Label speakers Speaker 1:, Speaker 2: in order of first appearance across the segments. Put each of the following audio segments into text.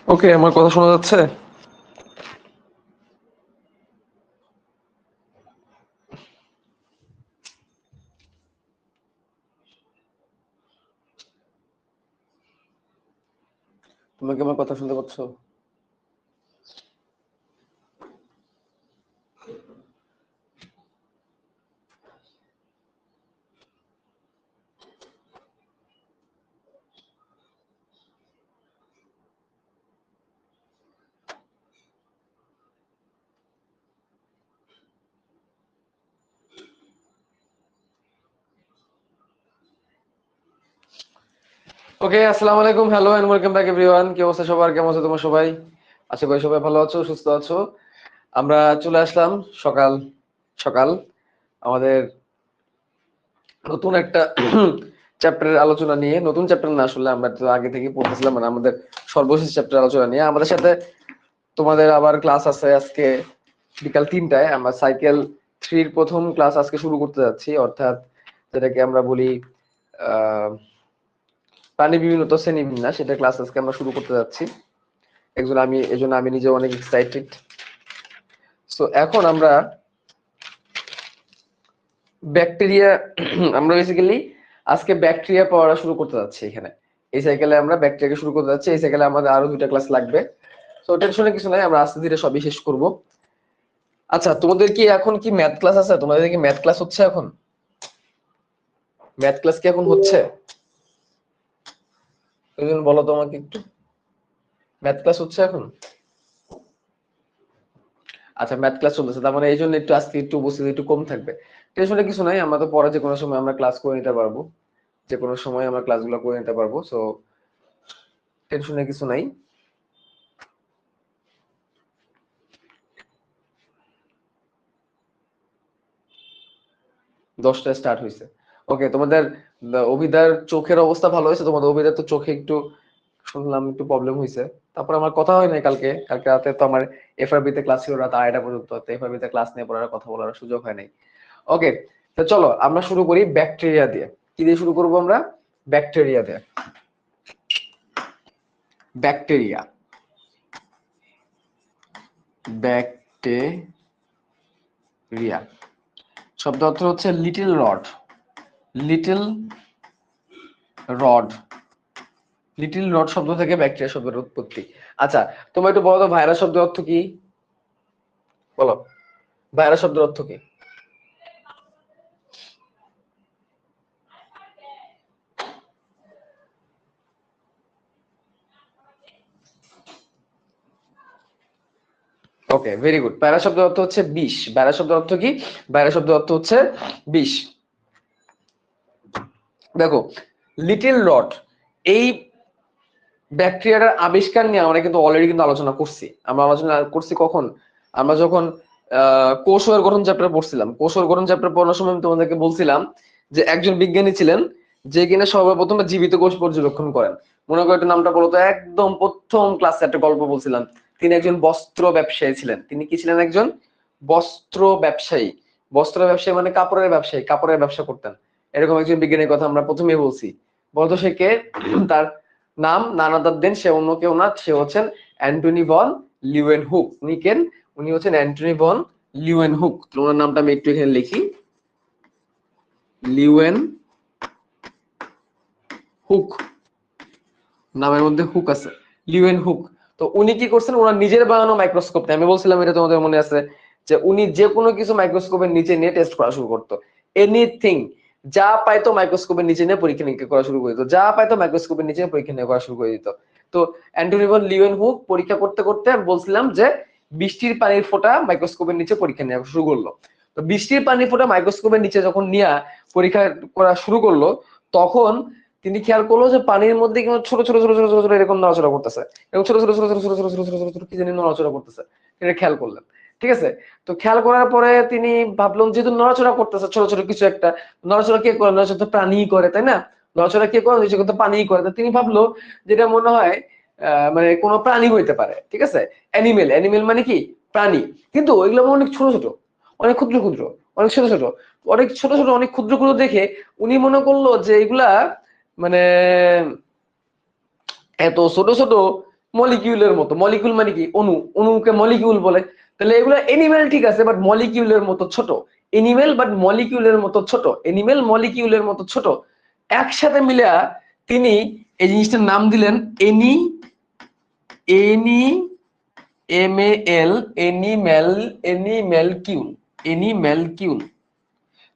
Speaker 1: ওকে, আমার কথা শোনা যাচ্ছে? তুমি কি আমার কথা শুনতে পাচ্ছ? ওকে, আসসালামু আলাইকুম, hello and welcome back everyone. কি অবস্থা সবার? কেমন আছো তোমরা সবাই? আশা করি সবাই ভালো আছো, সুস্থ আছো। আমরা চলে আসলাম সকাল সকাল আমাদের নতুন একটা চ্যাপ্টারের আলোচনা নিয়ে। নতুন চ্যাপ্টার না, আসলে আমরা তো আগে থেকে পড়তেছিলাম, মানে আমাদের সর্বশেষ চ্যাপ্টার আলোচনা নিয়ে। আমাদের সাথে তোমাদের আবার ক্লাস আছে আজকে বিকাল 3টায়। আমরা সাইকেল 3 প্রথম ক্লাস আজকে শুরু করতে যাচ্ছি, অর্থাৎ যেটাকে আমরা বলি আহ প্রাণী বিভিন্নতা শ্রেণীবিন্যাস, সেটা ক্লাস আজকে আমরা শুরু করতে যাচ্ছি। এজন্য আমি নিজে অনেক এক্সাইটেড। সো এখন আমরা ব্যাকটেরিয়া আমরা বেসিক্যালি আজকে ব্যাকটেরিয়া পড়া শুরু করতে যাচ্ছি। এখানে এই সাইকেলে আমরা ব্যাকটেরিয়াকে শুরু করতে যাচ্ছি। এই সাইকেলে আমাদের আরো 2টা ক্লাস লাগবে। সো টেনশনের কিছু নাই, আমরা আস্তে ধীরে সবই শেষ করব। আচ্ছা, তোমাদের কি এখন কি ম্যাথ ক্লাস আছে? তোমাদের কি ম্যাথ ক্লাস হচ্ছে এখন? ম্যাথ ক্লাস কি এখন হচ্ছে? তুমি বলো তো আমাকে একটু, ম্যাথ ক্লাস হচ্ছে এখন? আচ্ছা, ম্যাথ ক্লাস চলতেছে, তার মানে এই জন্য একটু আজকে একটু উপস্থিতি একটু কম থাকবে। টেনশনে কিছু নাই, আমরা তো পরে যে কোনো সময় আমরা ক্লাস করে নিতে পারবো। যে কোনো সময় আমরা ক্লাসগুলো করে নিতে পারবো। সো টেনশনে কিছু নাই। 10টায় স্টার্ট হয়েছে। ওকে, তোমাদের অভিদার চোখের অবস্থা ভালো হয়েছে? তোমাদের অভিদার তো চোখে একটু শুনলাম একটু প্রবলেম হয়েছে। তারপর আমার কথা হয় নাই কালকে রাতে তো আমার এফআরবি তে ক্লাস ছিল রাত 2:30 পর্যন্ত। তো এফআরবি তে ক্লাস নিয়ে পড়ার কথা বলার সুযোগ হয় নাই। ওকে, তো চলো আমরা শুরু করি ব্যাকটেরিয়া দিয়ে। কি দিয়ে শুরু করবো আমরা? ব্যাকটেরিয়া দিয়ে। ব্যাকটেরিয়া, ব্যাকটেরিয়া শব্দ অর্থ হচ্ছে little rod. Little rod, little rod শব্দ থেকে ব্যাকটেরিয়া শব্দের উৎপত্তি। আচ্ছা, তোমরা একটু বলো তো ভাইরাস শব্দের অর্থ কি? বলো, ভাইরাস শব্দের অর্থ কি? ওকে, ভেরি গুড। ভাইরাস শব্দের অর্থ হচ্ছে বিষ। ভাইরাস শব্দের অর্থ কি? ভাইরাস শব্দের অর্থ হচ্ছে বিষ। দেখো, লিটল রড, এই ব্যাকটেরিয়াটার আবিষ্কার নিয়ে আমরা কিন্তু অলরেডি কিন্তু আলোচনা করছি। আমরা আলোচনা করছি কখন? আমরা যখন কোষ গঠন চ্যাপ্টার পড়ছিলাম। কোষ গঠন চ্যাপ্টার পড়ার সময় আমি তোমাদেরকে বলছিলাম যে একজন বিজ্ঞানী ছিলেন যে কিনা সর্বপ্রথম জীবিত কোষ পর্যবেক্ষণ করেন। মনে করো একটা নামটা বলো তো। একদম প্রথম ক্লাসে একটা গল্প বলছিলাম। তিনি একজন বস্ত্র ব্যবসায়ী ছিলেন। তিনি কি ছিলেন? একজন বস্ত্র ব্যবসায়ী। বস্ত্র ব্যবসায়ী মানে কাপড়ের ব্যবসায়ী, কাপড়ের ব্যবসা করতেন। এরকম একজন বিজ্ঞানীর কথা আমরা প্রথমেই বলছি। বলতো সে কে? তার নাম নানাদার, সে অন্য কেউ না, সে হচ্ছেন অ্যান্টনি ভন লিউয়েন হুক। উনি হচ্ছেন অ্যান্টনি ভন লিউয়েন হুক। ওনার নামটা আমি একটু এখানে লিখি, লিউয়েন হুক। নামের মধ্যে হুক আছে, লিউয়েন হুক। তো উনি কি করছেন? ওনার নিজের বানানো মাইক্রোস্কোপ, আমি বলছিলাম এটা তোমাদের মনে আছে যে উনি যে কোনো কিছু মাইক্রোস্কোপের নিচে নিয়ে টেস্ট করা শুরু করতো। এনিথিং, যা পাইতো মাইক্রোস্কোপের নিচে নিয়ে পরীক্ষা নিরীক্ষা করা শুরু করে দিত। যা পাইতো মাইক্রোস্কোপের নিচে পরীক্ষা নিরীক্ষা করা শুরু করে দিত। তো অ্যান্টনি ভন লিউয়েন হুক পরীক্ষা করতে করতে আমি বলছিলাম যে বৃষ্টির পানির ফোঁটা মাইক্রোস্কোপের নিচে পরীক্ষা নেওয়া শুরু করলো। তো বৃষ্টির পানির ফোঁটা মাইক্রোস্কোপের নিচে যখন নিয়ে পরীক্ষা করা শুরু করলো, তখন তিনি খেয়াল করলো যে পানির মধ্যে কিন্তু ছোট ছোট ছোট ছোট ছোট ছোট এরকম নড়াচড়া করতেছে, এবং ছোট ছোট ছোট ছোট ছোট ছোট ছোট ছোট ছোট ছোট কি জানি নড়াচড়া করতেছে। এটা খেয়াল করলেন, ঠিক আছে? তো খেয়াল করার পরে তিনি ভাবলেন যেহেতু নড়াচড়া করতেছে ছোট ছোট কিছু একটা, নড়াচড়া কে করে? নড়াচড়া তো প্রাণী করে, তাই না? নড়াচড়া কে করে? নিশ্চয় কিন্তু পানি করে। তো তিনি ভাবলো যেটা মনে হয় মানে কোনো প্রাণী হইতে পারে, ঠিক আছে? অ্যানিমেল, অ্যানিমেল মানে কি? প্রাণী। কিন্তু ওইগুলো অনেক ছোট ছোট, অনেক ক্ষুদ্র ক্ষুদ্র, অনেক ছোট ছোট, অনেক ছোট ছোট, অনেক ক্ষুদ্র ক্ষুদ্র দেখে উনি মনে করলো যে এগুলা মানে এত ছোট ছোট মলিকিউলের মতো। মলিকিউল মানে কি? অণু। অণুকে মলিকিউল বলে। তাহলে এগুলো এনিমেল ঠিক আছে, বাট মলিকিউলের মতো ছোট। এনিমেল বাট মলিকিউলের মতো ছোট। এনিমেল মলিকিউলের মতো ছোট। একসাথে মিলে তিনি এই জিনিসটার নাম দিলেন এনি এনি এনিম্যাল এনিম্যালকিউল। এনিম্যালকিউল।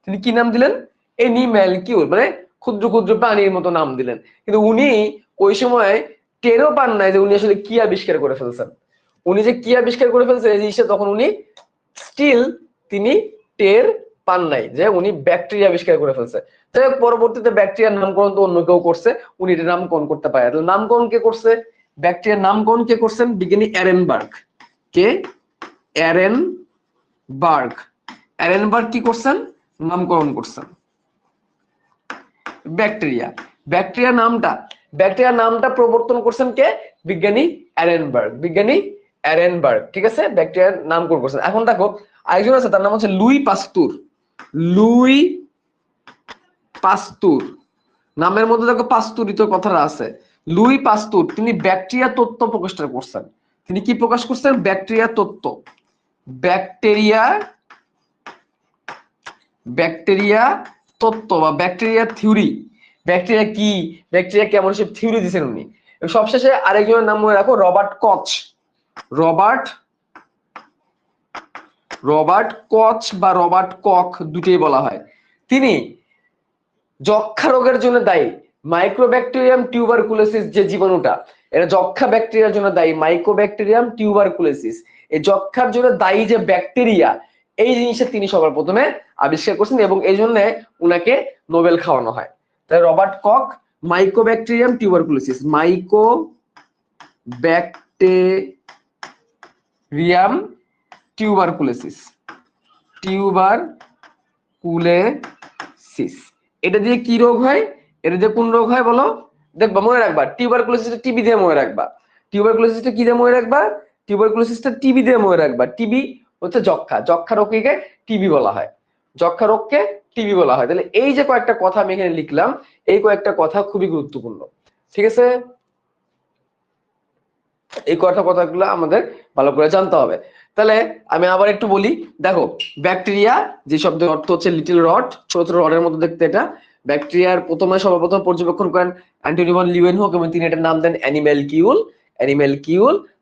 Speaker 1: তিনি কি নাম দিলেন? এনিম্যালকিউল, মানে ক্ষুদ্র ক্ষুদ্র প্রাণীর মতো নাম দিলেন। কিন্তু উনি ওই সময় টেরও পান নাই যে উনি আসলে কি আবিষ্কার করে ফেলছেন। উনি যে কি আবিষ্কার করে ফেলছেন এই জিনিসটা তখন উনি স্টিল তিনি টের পান নাই যে উনি ব্যাকটেরিয়া আবিষ্কার করে ফেলছে। তাই পরবর্তীতে ব্যাকটেরিয়ার নামকরণ তো অন্য কেউ করছে, উনি এটা নামকরণ করতে পারে। তাহলে নামকরণ কে করছে? ব্যাকটেরিয়ার নামকরণ কে করছেন? বিজ্ঞানী অ্যারেনবার্গ। কে? অ্যারেনবার্গ। অ্যারেনবার্গ কি করছেন? নামকরণ করছেন ব্যাকটেরিয়া। ব্যাকটেরিয়ার নামটা প্রবর্তন করছেন কে? বিজ্ঞানী অ্যারেনবার্গ। বিজ্ঞানী অ্যারেনবার্গ, ঠিক আছে, ব্যাকটেরিয়ার নামকরণ করছেন। এখন দেখো আরেকজন আছে, তার নাম হচ্ছে লুই পাস্তুর। লুই পাস্তুর, নামের মধ্যে দেখো পাস্তুরিত কথাটা আছে। লুই পাস্তুর তিনি ব্যাকটেরিয়া তত্ত্ব প্রকাশ করছেন। তিনি কি প্রকাশ করছেন? ব্যাকটেরিয়া তত্ত্ব। ব্যাকটেরিয়া ব্যাকটেরিয়া তত্ত্ব বা ব্যাকটেরিয়া থিওরি। ব্যাকটেরিয়া কি, ব্যাকটেরিয়া কেমন, সব থিওরি দিয়েছেন উনি। সবশেষে আরেকজনের নাম মনে রাখো, রবার্ট কচ। রবার্ট কচ বা রবার্ট কক দুটোই বলা হয়। তিনি যক্ষা রোগের জন্য দায়ী মাইক্রোব্যাকটেরিয়াম টিউবারকুলোসিস যে জীবাণুটা, এটা যক্ষা ব্যাকটেরিয়ার জন্য দায়ী। মাইক্রোব্যাকটেরিয়াম টিউবারকুলোসিস, এই যক্ষার জন্য দায়ী যে ব্যাকটেরিয়া, এই জিনিসটা তিনি সবার প্রথমে আবিষ্কার করছেন এবং এই জন্য উনাকে নোবেল খাওয়ানো হয়। তাই Robert cock mycobacterium tuberculosis, mycobacterium tuberculosis, tuberculosis. এটা দিয়ে কি রোগ হয়? এটা দিয়ে কোন রোগ হয় বলো? দেখবা, মনে রাখবা টিউবারকুলোসিসটা টিবি দিয়ে মনে রাখবা। টিউবারকুলোসিসটা কি দিয়ে মনে রাখবা? টিউবারকুলোসিসটা টিবি দিয়ে মনে রাখবা। টিবি হচ্ছে যক্ষা, যক্ষা রোগকে টিবি বলা হয়, যক্ষা রোগকে টিবি বলা হয়। তাহলে এই যে কয়েকটা কথা আমি এখানে লিখলাম, এই কয়েকটা কথা খুবই গুরুত্বপূর্ণ, ঠিক আছে? এই কথাগুলো আমাদের ভালো করে জানতে হবে। তাহলে আমি আবার একটু বলি, দেখো ব্যাকটেরিয়া যে শব্দের অর্থ হচ্ছে লিটল রড, ছোট ছোট রডের মতো দেখতে। এটা ব্যাকটেরিয়ার সর্বপ্রথম পর্যবেক্ষণ করেন অ্যান্টনি ভন লিউয়েনহুক এবং তিনি এটার নাম দেন অ্যানিম্যালকিউল।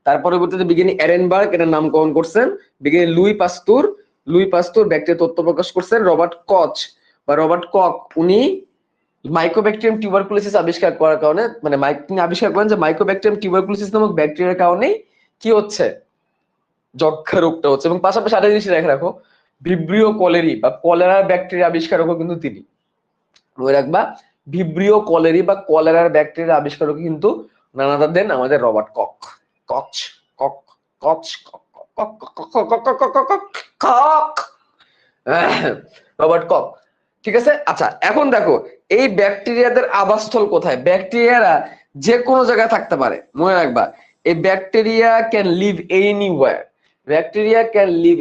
Speaker 1: তার পরবর্তীতে বিজ্ঞানী অ্যারেনবার্গ এটার নামকরণ করছেন। বিজ্ঞানী লুই পাস্তুর ব্যাকটেরিয়া তত্ত্ব প্রকাশ করছেন। রবার্ট কক উনি মাইক্রোব্যাকটেরিয়াম টিউবারকুলোসিস আবিষ্কার করার কারণে, মানে তিনি আবিষ্কার করেন যে মাইক্রোব্যাকটেরিয়াম টিউবারকুলোসিস নামক ব্যাকটেরিয়ার কারণে কি হচ্ছে, যক্ষা রোগটা হচ্ছে। এবং পাশাপাশি আরেকটা জিনিস রেখে রাখো, ভিব্রিও কলেরি বা কলেরার ব্যাকটেরিয়া আবিষ্কারকও কিন্তু তিনি। মনে রাখবা, ভিব্রিও কলেরি বা কলেরার ব্যাকটেরিয়া আবিষ্কারক কিন্তু নানাদা দেন আমাদের রবার্ট কক। রবার্ট কক, ঠিক আছে। আচ্ছা এখন দেখো এই ব্যাকটেরিয়াদের আবাসস্থল কোথায়? ব্যাকটেরিয়ারা যে কোনো জায়গায় থাকতে পারে, মনে রাখবা। এই bacteria can live anywhere. Bacteria can live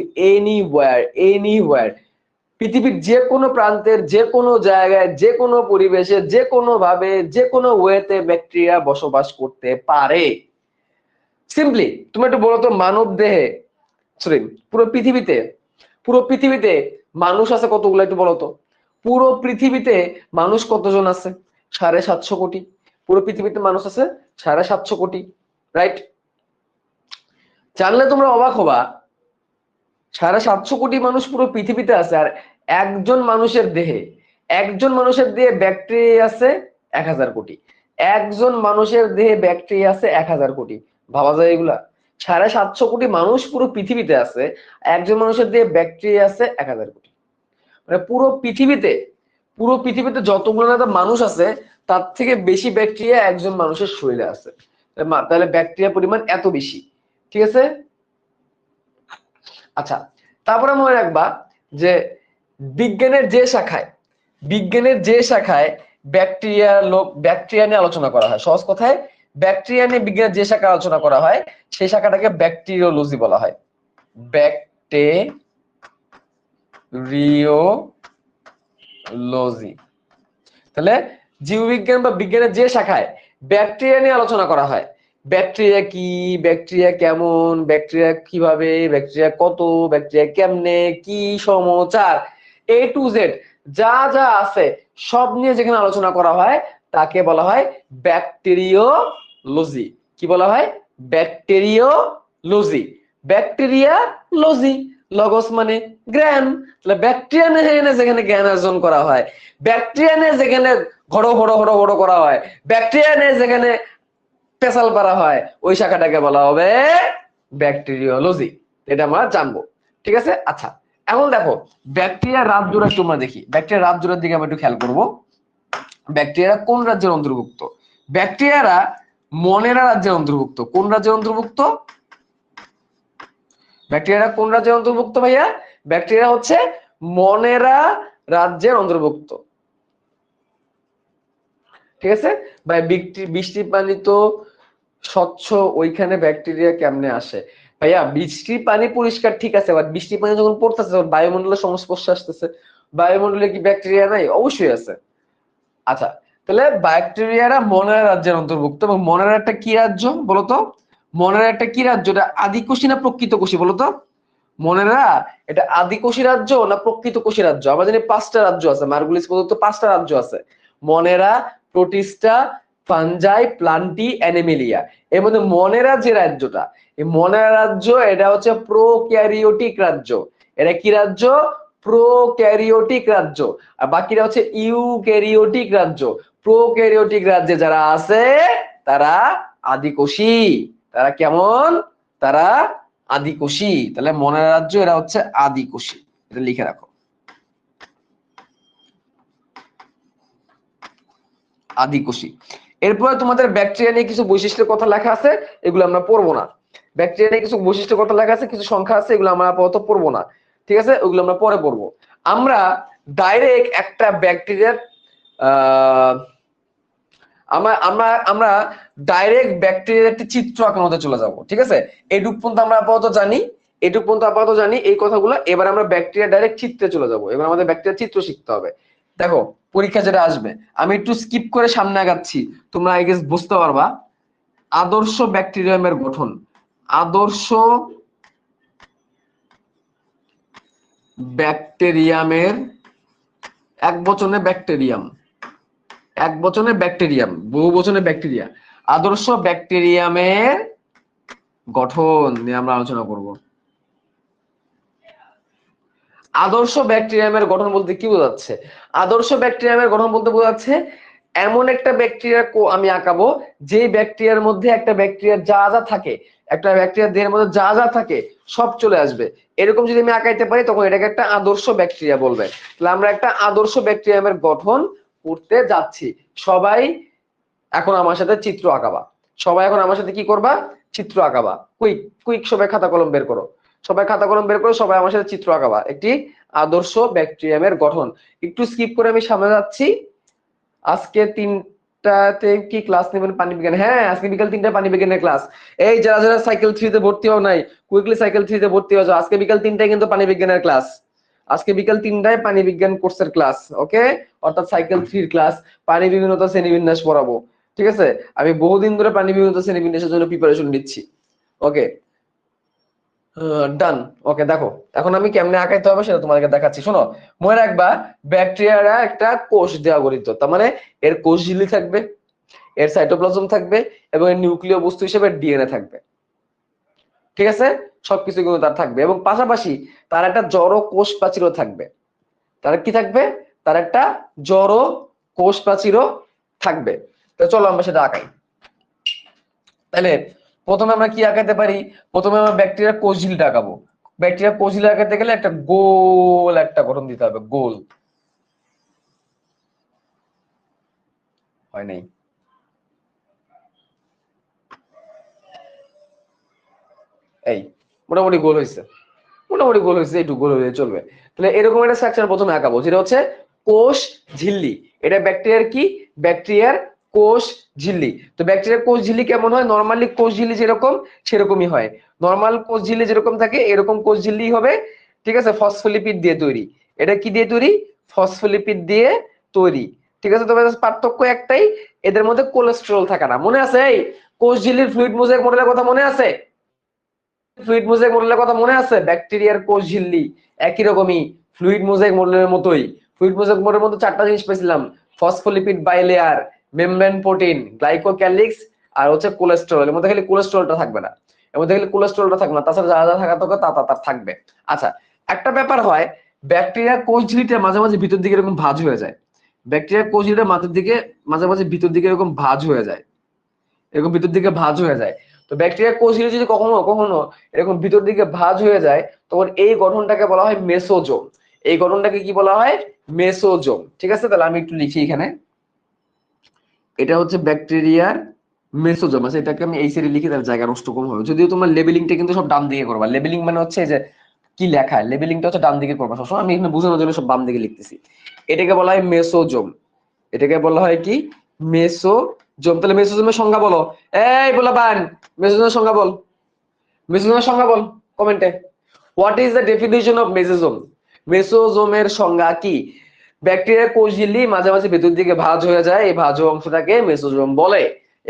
Speaker 1: anywhere. পৃথিবীর যে কোনো প্রান্তের যে কোনো জায়গায় যে কোনো পরিবেশে যে কোনো ভাবে যে কোনো ওয়েতে ব্যাকটেরিয়া বসবাস করতে পারে। সিম্পলি তুমি একটু বলো তো, মানব দেহে, সরি পুরো পৃথিবীতে মানুষ আছে কতগুলো একটু বলো তো? পুরো পৃথিবীতে মানুষ কতজন আছে? 750 কোটি। পুরো পৃথিবীতে মানুষ আছে 750 কোটি, রাইট? জানলে তোমরা অবাক হবা, 750 কোটি মানুষ পুরো পৃথিবীতে আছে, আর একজন মানুষের দেহে ব্যাকটেরিয়া আছে 1000 কোটি। একজন মানুষের দেহে ব্যাকটেরিয়া আছে 1000 কোটি। ভাবা যায় এগুলা? 750 কোটি মানুষ পুরো পৃথিবীতে আছে, একজন মানুষের দেহে ব্যাকটেরিয়া আছে 1000 কোটি। মানে পুরো পৃথিবীতে যতগুলো না মানুষ আছে তার থেকে বেশি ব্যাকটেরিয়া একজন মানুষের শরীরে আছে। তাহলে ব্যাকটেরিয়া পরিমাণ এত বেশি, ঠিক আছে? আচ্ছা, তারপরে মনে রাখবা যে বিজ্ঞানের যে শাখায় ব্যাকটেরিয়া নিয়ে আলোচনা করা হয়, সহজ কথায় ব্যাকটেরিয়া নিয়ে বিজ্ঞানের যে শাখা আলোচনা করা হয় সেই শাখাটাকে ব্যাকটেরিওলজি বলা হয়। ব্যাকটেরিওলজি। তাহলে জীববিজ্ঞান বা বিজ্ঞানের যে শাখায় ব্যাকটেরিয়া নিয়ে আলোচনা করা হয়, ব্যাকটেরিয়া কি, ব্যাকটেরিয়া কেমন, ব্যাকটেরিয়া কিভাবে, ব্যাকটেরিয়া কত, ব্যাকটেরিয়া কেমনে, কি সমাচার, এ টু জেড যা যা আছে সব নিয়ে যেখানে আলোচনা করা হয় তাকে বলা হয় ব্যাকটেরিওলজি। কি বলা হয়? ব্যাকটেরিওলজি। ব্যাকটেরিয়ালজি, লগস মানে জ্ঞান, তাহলে ব্যাকটেরিয়া নিয়ে যেখানে জ্ঞান অর্জন করা হয়, ব্যাকটেরিয়া নিয়ে যেখানে ঘড় ঘড় ঘড় ঘড় করা হয়, ব্যাকটেরিয়া নিয়ে যেখানে পেশাল করা হয়, ওই শাখাটাকে বলা হবে ব্যাকটেরিওলজি। এটা আমরা জানবো, ঠিক আছে? আচ্ছা, এখন দেখো ব্যাকটেরিয়ার রাত জোড়া তোমরা দেখি, ব্যাকটেরিয়ার রাত জোড়ার দিকে আমরা একটু খেয়াল করবো। ব্যাকটেরিয়ারা কোন রাজ্যের অন্তর্ভুক্ত? ব্যাকটেরিয়ারা মনেরা রাজ্যের অন্তর্ভুক্ত। কোন রাজ্যের অন্তর্ভুক্ত? ব্যাকটেরিয়ারা কোন রাজ্যের অন্তর্ভুক্ত ভাইয়া? ব্যাকটেরিয়া হচ্ছে মনেরা রাজ্যের অন্তর্ভুক্ত, ঠিক আছে ভাই? বৃষ্টি পানি তো স্বচ্ছ, ওইখানে ব্যাকটেরিয়া কেমনে আসে? ভাইয়া বৃষ্টির পানি পরিষ্কার ঠিক আছে, বাট বৃষ্টির পানি যখন পড়তেছে তখন বায়ুমণ্ডলের সংস্পর্শে আসতেছে, বায়ুমণ্ডলে কি ব্যাকটেরিয়া নাই? অবশ্যই আছে। আচ্ছা, তাহলে ব্যাকটেরিয়ারা মনেরা রাজ্যের অন্তর্ভুক্ত। এবং মনেরা একটা কি রাজ্য বলতো? মনেরা একটা কি রাজ্য? এটা আদিকোষী না প্রকৃত কোষী বলতো? মনেরা এটা আদিকোষী রাজ্য না প্রকৃত কোষী রাজ্য? আমরা জানি 5টা রাজ্য আছে, মার্গুলিস পর্যন্ত 5টা রাজ্য আছে, মনেরা, প্রোটিস্টা, ফাঞ্জাই, প্লান্টি, অ্যানিমেলিয়া। এর মধ্যে মনেরা যে রাজ্যটা, এই মনেরা রাজ্য এটা হচ্ছে প্রোক্যারিওটিক রাজ্য। এটা কি রাজ্য? প্রোক্যারিওটিক রাজ্য। আর বাকিরা হচ্ছে ইউক্যারিওটিক রাজ্য। প্রোক্যারিওটিক রাজ্যে যারা আছে তারা আদিকোষী। তারা কেমন? তারা আদিকোষী। তাহলে মনের রাজ্য এরা হচ্ছে আদিকোষী, এটা লিখে রাখো, আদিকোষী। এরপরে তোমাদের ব্যাকটেরিয়া নিয়ে কিছু বৈশিষ্ট্যের কথা লেখা আছে, এগুলো আমরা পড়বো না। ব্যাকটেরিয়া নিয়ে কিছু বৈশিষ্ট্যের কথা লেখা আছে, কিছু সংখ্যা আছে, এগুলো আমরা আপাতত পড়বো না, ঠিক আছে? ওগুলো আমরা পরে পড়বো। আমরা ডাইরেক্ট একটা ব্যাকটেরিয়ার আমরা ডাইরেক্ট ব্যাকটেরিয়ার একটা চিত্র আঁকানোতে চলে যাব, ঠিক আছে? এটুক পর্যন্ত আমরা আপাতত জানি, এটুক পর্যন্ত আপাতত জানি এই কথাগুলো। এবার আমরা ব্যাকটেরিয়া ডাইরেক্ট চিত্রে চলে যাব। এবার আমাদের ব্যাকটেরিয়ার চিত্র শিখতে হবে। দেখো পরীক্ষা যেটা আসবে, আমি একটু স্কিপ করে সামনে আগাচ্ছি, তোমরা আই গেস বুঝতে পারবা। আদর্শ ব্যাকটেরিয়ামের গঠন। আদর্শ ব্যাকটেরিয়ামের, এক বচনে ব্যাকটেরিয়াম, এক বচনে ব্যাকটেরিয়াম, বহু বচনে ব্যাকটেরিয়া। আদর্শ ব্যাকটেরিয়ামের গঠন নিয়ে আমরা আলোচনা করব। আদর্শ ব্যাকটেরিয়ামের গঠন বলতে কি বোঝাচ্ছে? আদর্শ ব্যাকটেরিয়ামের গঠন বলতে বোঝাচ্ছে এমন একটা ব্যাকটেরিয়া আমি আঁকাবো যে ব্যাকটেরিয়ার মধ্যে একটা ব্যাকটেরিয়ার যা যা থাকে, একটা ব্যাকটেরিয়ার দেহের মধ্যে যা যা থাকে সব চলে আসবে। এরকম যদি আমি আঁকাইতে পারি তখন এটাকে একটা আদর্শ ব্যাকটেরিয়া বলবে। তাহলে আমরা একটা আদর্শ ব্যাকটেরিয়ামের গঠন করতে যাচ্ছি। সবাই এখন আমার সাথে চিত্র আঁকাবা। সবাই এখন আমার সাথে কি করবা? চিত্র আঁকাবা। কুইক কুইক, সবাই খাতা কলম বের করো, সবাই খাতা কলম বের করো, সবাই আমার সাথে চিত্র আঁকাবা একটি আদর্শ ব্যাকটেরিয়ামের গঠন। একটু স্কিপ করে আমি সামনে যাচ্ছি। আজকে 3টাতে কি ক্লাস নেবেন? পানি বিজ্ঞান। হ্যাঁ, আজকে বিকাল 3টায় পানি বিজ্ঞানের ক্লাস। এই যারা যারা সাইকেল 3তে ভর্তি হও নাই, কুইকলি সাইকেল 3তে ভর্তি হয়ে যাও। আজকে বিকাল 3টায় কিন্তু পানি বিজ্ঞানের ক্লাস। আজকে বিকাল 3টায় পানি বিজ্ঞান কোর্সের ক্লাস, ওকে? অর্থাৎ সাইকেল 3 ক্লাস, পানি বিভিন্নতা শ্রেণীবিন্যাস পড়াবো, ঠিক আছে? আমি বহুদিন ধরে পানি বিভিন্নতা শ্রেণীবিন্যাসের জন্য প্রিপারেশন নিচ্ছি, ওকে? ডান, ওকে। দেখো এখন আমি কেমনে আঁকাইতে হবে সেটা তোমাদেরকে দেখাচ্ছি, শোনো। মনে রাখবা ব্যাকটেরিয়ারা একটা কোষ দেয়া গঠিত, তার মানে এর কোষ ঝিল্লি থাকবে, এর সাইটোপ্লাজম থাকবে এবং এর নিউক্লিয় বস্তু হিসেবে ডিএনএ থাকবে, ঠিক আছে? সবকিছু কিন্তু তার থাকবে এবং পাশাপাশি তার একটা জড় কোষ প্রাচীরও থাকবে। তার কি থাকবে? তার একটা জড় কোষ প্রাচীরও থাকবে। তো চলো আমরা সেটা আঁকাই। তাহলে প্রথমে আমরা কি আঁকাতে পারি? প্রথমে আমরা ব্যাকটেরিয়ার কোষ ঝিল্লিটা আঁকাবো। ব্যাকটেরিয়ার কোষ ঝিল্লি আঁকাতে গেলে একটা গোল একটা গঠন দিতে হবে, গোল। হয় নাই? এই মোটামুটি গোল হয়েছে, মোটামুটি গোল হয়েছে, একটু গোল হয়ে চলবে। তাহলে এরকম একটা স্ট্রাকচার প্রথমে আঁকাবো, যেটা হচ্ছে কোষ ঝিল্লি। এটা ব্যাকটেরিয়ার কি? ব্যাকটেরিয়ার কোষ ঝিল্লি। তো ব্যাকটেরিয়ার কোষ ঝিল্লি কেমন হয়? নরমালি কোষ ঝিল্লি যেরকম সেরকমই হয়। নরমাল কোষ ঝিল্লি যেরকম থাকে এরকম কোষ ঝিল্লি হবে, ঠিক আছে? ফসফোলিপিড দিয়ে তৈরি। এটা কি দিয়ে তৈরি? ফসফোলিপিড দিয়ে তৈরি, ঠিক আছে? তবে পার্থক্য একটাই, এদের মধ্যে কোলেস্টেরল থাকে না। মনে আছে? এই কোষ ঝিল্লির ফ্লুইড মোজাইক মডেলের কথা মনে আছে? ফ্লুইড মোজাইক মডেলের কথা মনে আছে? ব্যাকটেরিয়ার কোষ ঝিল্লি একই রকমই ফ্লুইড মোজাইক মডেলের মতোই। ফ্লুইড মোজাইক মডেলের মধ্যে 4টা জিনিস পেয়েছিলাম, phospholipid bilayer, membrane protein, glycocalyx আর হচ্ছে কোলেস্টেরল। এর মধ্যে খালি কোলেস্টেরলটা থাকবে না, এর মধ্যে খালি কোলেস্টেরলটা থাকবে না, তাছাড়া যা যা থাকা থাকে তা থাকবে। আচ্ছা, একটা ব্যাপার হয়, ব্যাকটেরিয়ার কোষ ঝিল্লিটা মাঝে মাঝে ভিতর দিকে এরকম ভাঁজ হয়ে যায়। ব্যাকটেরিয়ার কোষ ঝিল্লিটা মাঝে মাঝে ভিতর দিকে এরকম ভাঁজ হয়ে যায়, এরকম ভিতর দিকে ভাঁজ হয়ে যায়। তো ব্যাকটেরিয়ার কোষ ঝিল্লি যদি কখনো কখনো এরকম ভিতর দিকে ভাঁজ হয়ে যায়, তখন এই গঠনটাকে বলা হয় মেসোজোম। এই গঠনটাকে কি বলা হয়? মেসোজোম। ঠিক আছে, তাহলে আমি একটু লিখি এখানে, এটা হচ্ছে ব্যাকটেরিয়ার মেসোজোম। আচ্ছা, এটাকে আমি এই সাইডে লিখি, তাহলে জায়গা নষ্ট কম হবে। যদিও তোমার লেবেলিংটা কিন্তু সব ডান দিকে করবা। লেবেলিং মানে হচ্ছে যে কি লেখা, লেবেলিংটা হচ্ছে ডান দিকে করবা সবসময়। আমি এখানে বোঝানোর জন্য সব বাম দিকে লিখতেছি। এটাকে বলা হয় মেসোজোম। এটাকে বলা হয় কি? মেসোজোম। তাহলে মেসোজোমের সংজ্ঞা বলো। এই বলা বান, মেসোজোমের সংজ্ঞা বল, মেসোজোমের সংজ্ঞা বল কমেন্টে। What is the definition of mesosome? মেসোজোমের সংজ্ঞা কি? ব্যাকটেরিয়ার কোষ ঝিল্লি মাঝে মাঝে ভেতর দিকে ভাঁজ হয়ে যায়, এই ভাঁজ অংশটাকে মেসোজোম বলে।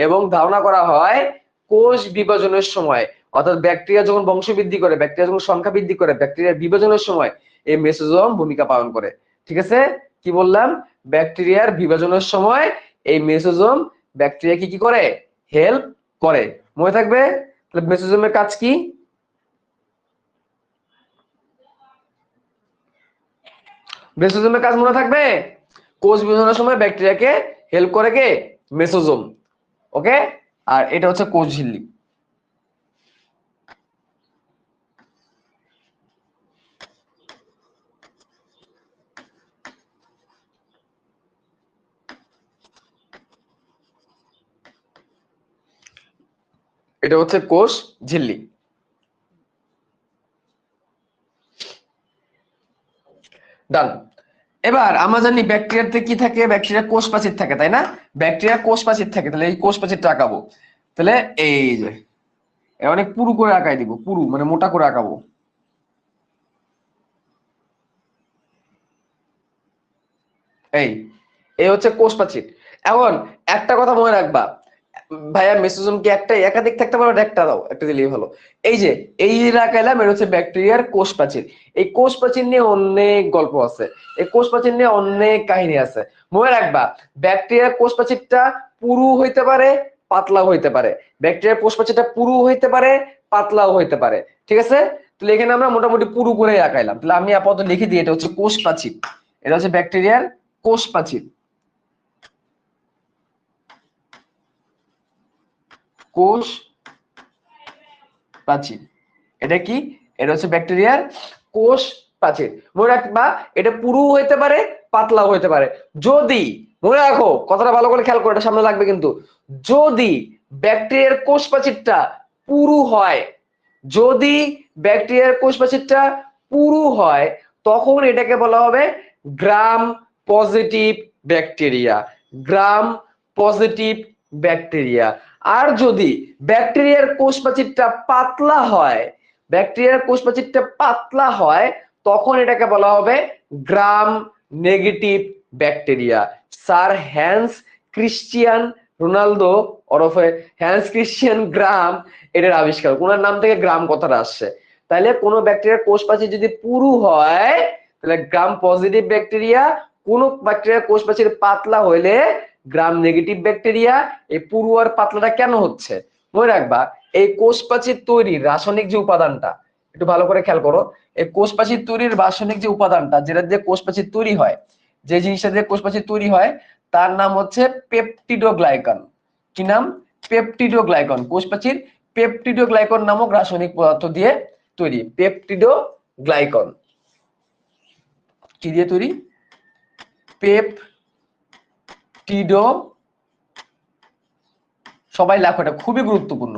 Speaker 1: এবং ধারণা করা হয় কোষ বিভাজনের সময়, অর্থাৎ ব্যাকটেরিয়া যখন বংশবৃদ্ধি করে, ব্যাকটেরিয়া যখন সংখ্যা বৃদ্ধি করে, ব্যাকটেরিয়ার বিভাজনের সময় এই মেসোজোম ভূমিকা পালন করে। ঠিক আছে, কি বললাম? ব্যাকটেরিয়ার বিভাজনের সময় এই মেসোজোম ব্যাকটেরিয়া কি করে? হেল্প করে। মনে থাকবে? তাহলে মেসোজোমের কাজ কি? মেসোজোমের কাজ মনে থাকবে? কোষ বিভাজনের সময় ব্যাকটেরিয়াকে হেল্প করে কে? মেসোজোম। ওকে, আর এটা হচ্ছে কোষ ঝিল্লি। এটা হচ্ছে কোষ ঝিল্লি। ডান। এবার আমরা জানি ব্যাকটেরিয়াতে কি থাকে? ব্যাকটেরিয়া কোষ প্রাচীর থাকে, তাই না? ব্যাকটেরিয়া কোষ প্রাচীর থাকে, তাহলে এই কোষ প্রাচীরটা আঁকাবো। তাহলে এই যে অনেক পুরু করে আঁকাই দিব, পুরু মানে মোটা করে আঁকাবো। এই এই হচ্ছে কোষ প্রাচীর। এখন একটা কথা মনে রাখবা ভাইয়া, মেসোজোম কি একটাই, একাধিক থাকতে পারে? একটা দাও, একটা দিলেই ভালো। এই যে আঁকাইলাম, এটা হচ্ছে ব্যাকটেরিয়ার কোষ প্রাচীর। এই কোষ প্রাচীর নিয়ে অনেক গল্প আছে, এই কোষ প্রাচীর নিয়ে অনেক কাহিনী আছে। মনে রাখবা ব্যাকটেরিয়ার কোষ প্রাচীরটা পুরু হইতে পারে, পাতলাও হইতে পারে। ব্যাকটেরিয়ার কোষ প্রাচীরটা পুরু হইতে পারে, পাতলাও হইতে পারে। ঠিক আছে, তাহলে এখানে আমরা মোটামুটি পুরু করে আঁকাইলাম। তাহলে আমি আপাতত লিখে দিই, এটা হচ্ছে কোষ প্রাচীর, এটা হচ্ছে ব্যাকটেরিয়ার কোষ প্রাচীর। কোষ প্রাচীর এটা কি? এটা হচ্ছে ব্যাকটেরিয়ার কোষ প্রাচীর। মনে রাখবা এটা পুরু হইতে পারে, পাতলাও হইতে পারে। যদি, মনে রাখো কথাটা ভালো করে খেয়াল করো, এটা সামনে লাগবে কিন্তু, যদি ব্যাকটেরিয়ার কোষ প্রাচীরটা পুরু হয়, যদি ব্যাকটেরিয়ার কোষ প্রাচীরটা পুরু হয়, তখন এটাকে বলা হবে gram positive bacteria, gram positive bacteria. আর যদি ব্যাকটেরিয়ার কোষ প্রাচীরটা পাতলা হয়, ব্যাকটেরিয়ার কোষ প্রাচীরটা পাতলা হয়, তখন এটাকে বলা হবে Gram negative bacteria. Sir Hans Christian Ronaldo ওরফে হ্যান্স ক্রিশ্চিয়ান গ্রাম এটার আবিষ্কার, ওনার নাম থেকে গ্রাম কথাটা আসছে। তাহলে কোনো ব্যাকটেরিয়ার কোষ প্রাচীর যদি পুরু হয় তাহলে গ্রাম পজিটিভ ব্যাকটেরিয়া, কোন ব্যাকটেরিয়ার কোষ প্রাচীর পাতলা হইলে গ্রাম নেগেটিভ ব্যাকটেরিয়া। এই পুরু আর পাতলাটা কেন হচ্ছে মনে রাখবা, এই কোষ প্রাচীর তৈরির রাসায়নিক যে উপাদানটা, একটু ভালো করে খেয়াল করো, এই কোষ প্রাচীর তৈরির রাসায়নিক যে উপাদানটা, যেটা দিয়ে কোষ প্রাচীর তৈরি হয়, যে জিনিসটা দিয়ে কোষ প্রাচীর তৈরি হয়, তার নাম হচ্ছে পেপটিডোগ্লাইকান। কি নাম? পেপটিডোগ্লাইকন। কোষ প্রাচীর পেপটিডোগ্লাইকন নামক রাসায়নিক পদার্থ দিয়ে তৈরি। পেপটিডোগ্লাইকন কি দিয়ে তৈরি? পেপটিডো, সবাই লেখো, এটা খুবই গুরুত্বপূর্ণ।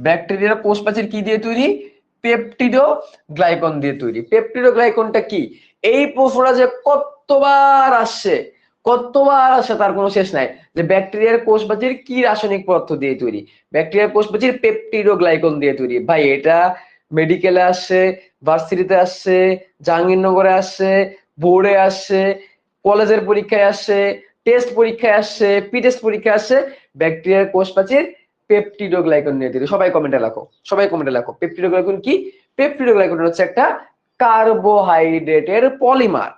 Speaker 1: ব্যাকটেরিয়ার কোষ প্রাচীর কি দিয়ে তৈরি? পেপটিডোগ্লাইকন দিয়ে তৈরি। পেপটিডোগ্লাইকনটা কি? এই প্রশ্নটা যে কতবার আসছে, কতবার আসে তার কোনো শেষ নাই, যে ব্যাকটেরিয়ার কোষ প্রাচীর কি রাসায়নিক পদার্থ দিয়ে তৈরি? ব্যাকটেরিয়ার কোষ প্রাচীর পেপটিডোগ্লাইকন দিয়ে তৈরি। ভাই এটা মেডিকেলে আসছে, ভার্সিটিতে আসছে, জাহাঙ্গীরনগরে আসছে, বোর্ডে আসছে, কলেজের পরীক্ষায় আসছে, টেস্ট পরীক্ষায় আসছে, পি টেস্ট পরীক্ষায় আসছে, ব্যাকটেরিয়ার কোষ প্রাচীর পেপটিডোগ্লাইকন নিয়ে তৈরি। সবাই কমেন্টে লেখো পেপটিডোগ্লাইকন কি? পেপটিডোগ্লাইকন হচ্ছে একটা কার্বোহাইড্রেটের পলিমার।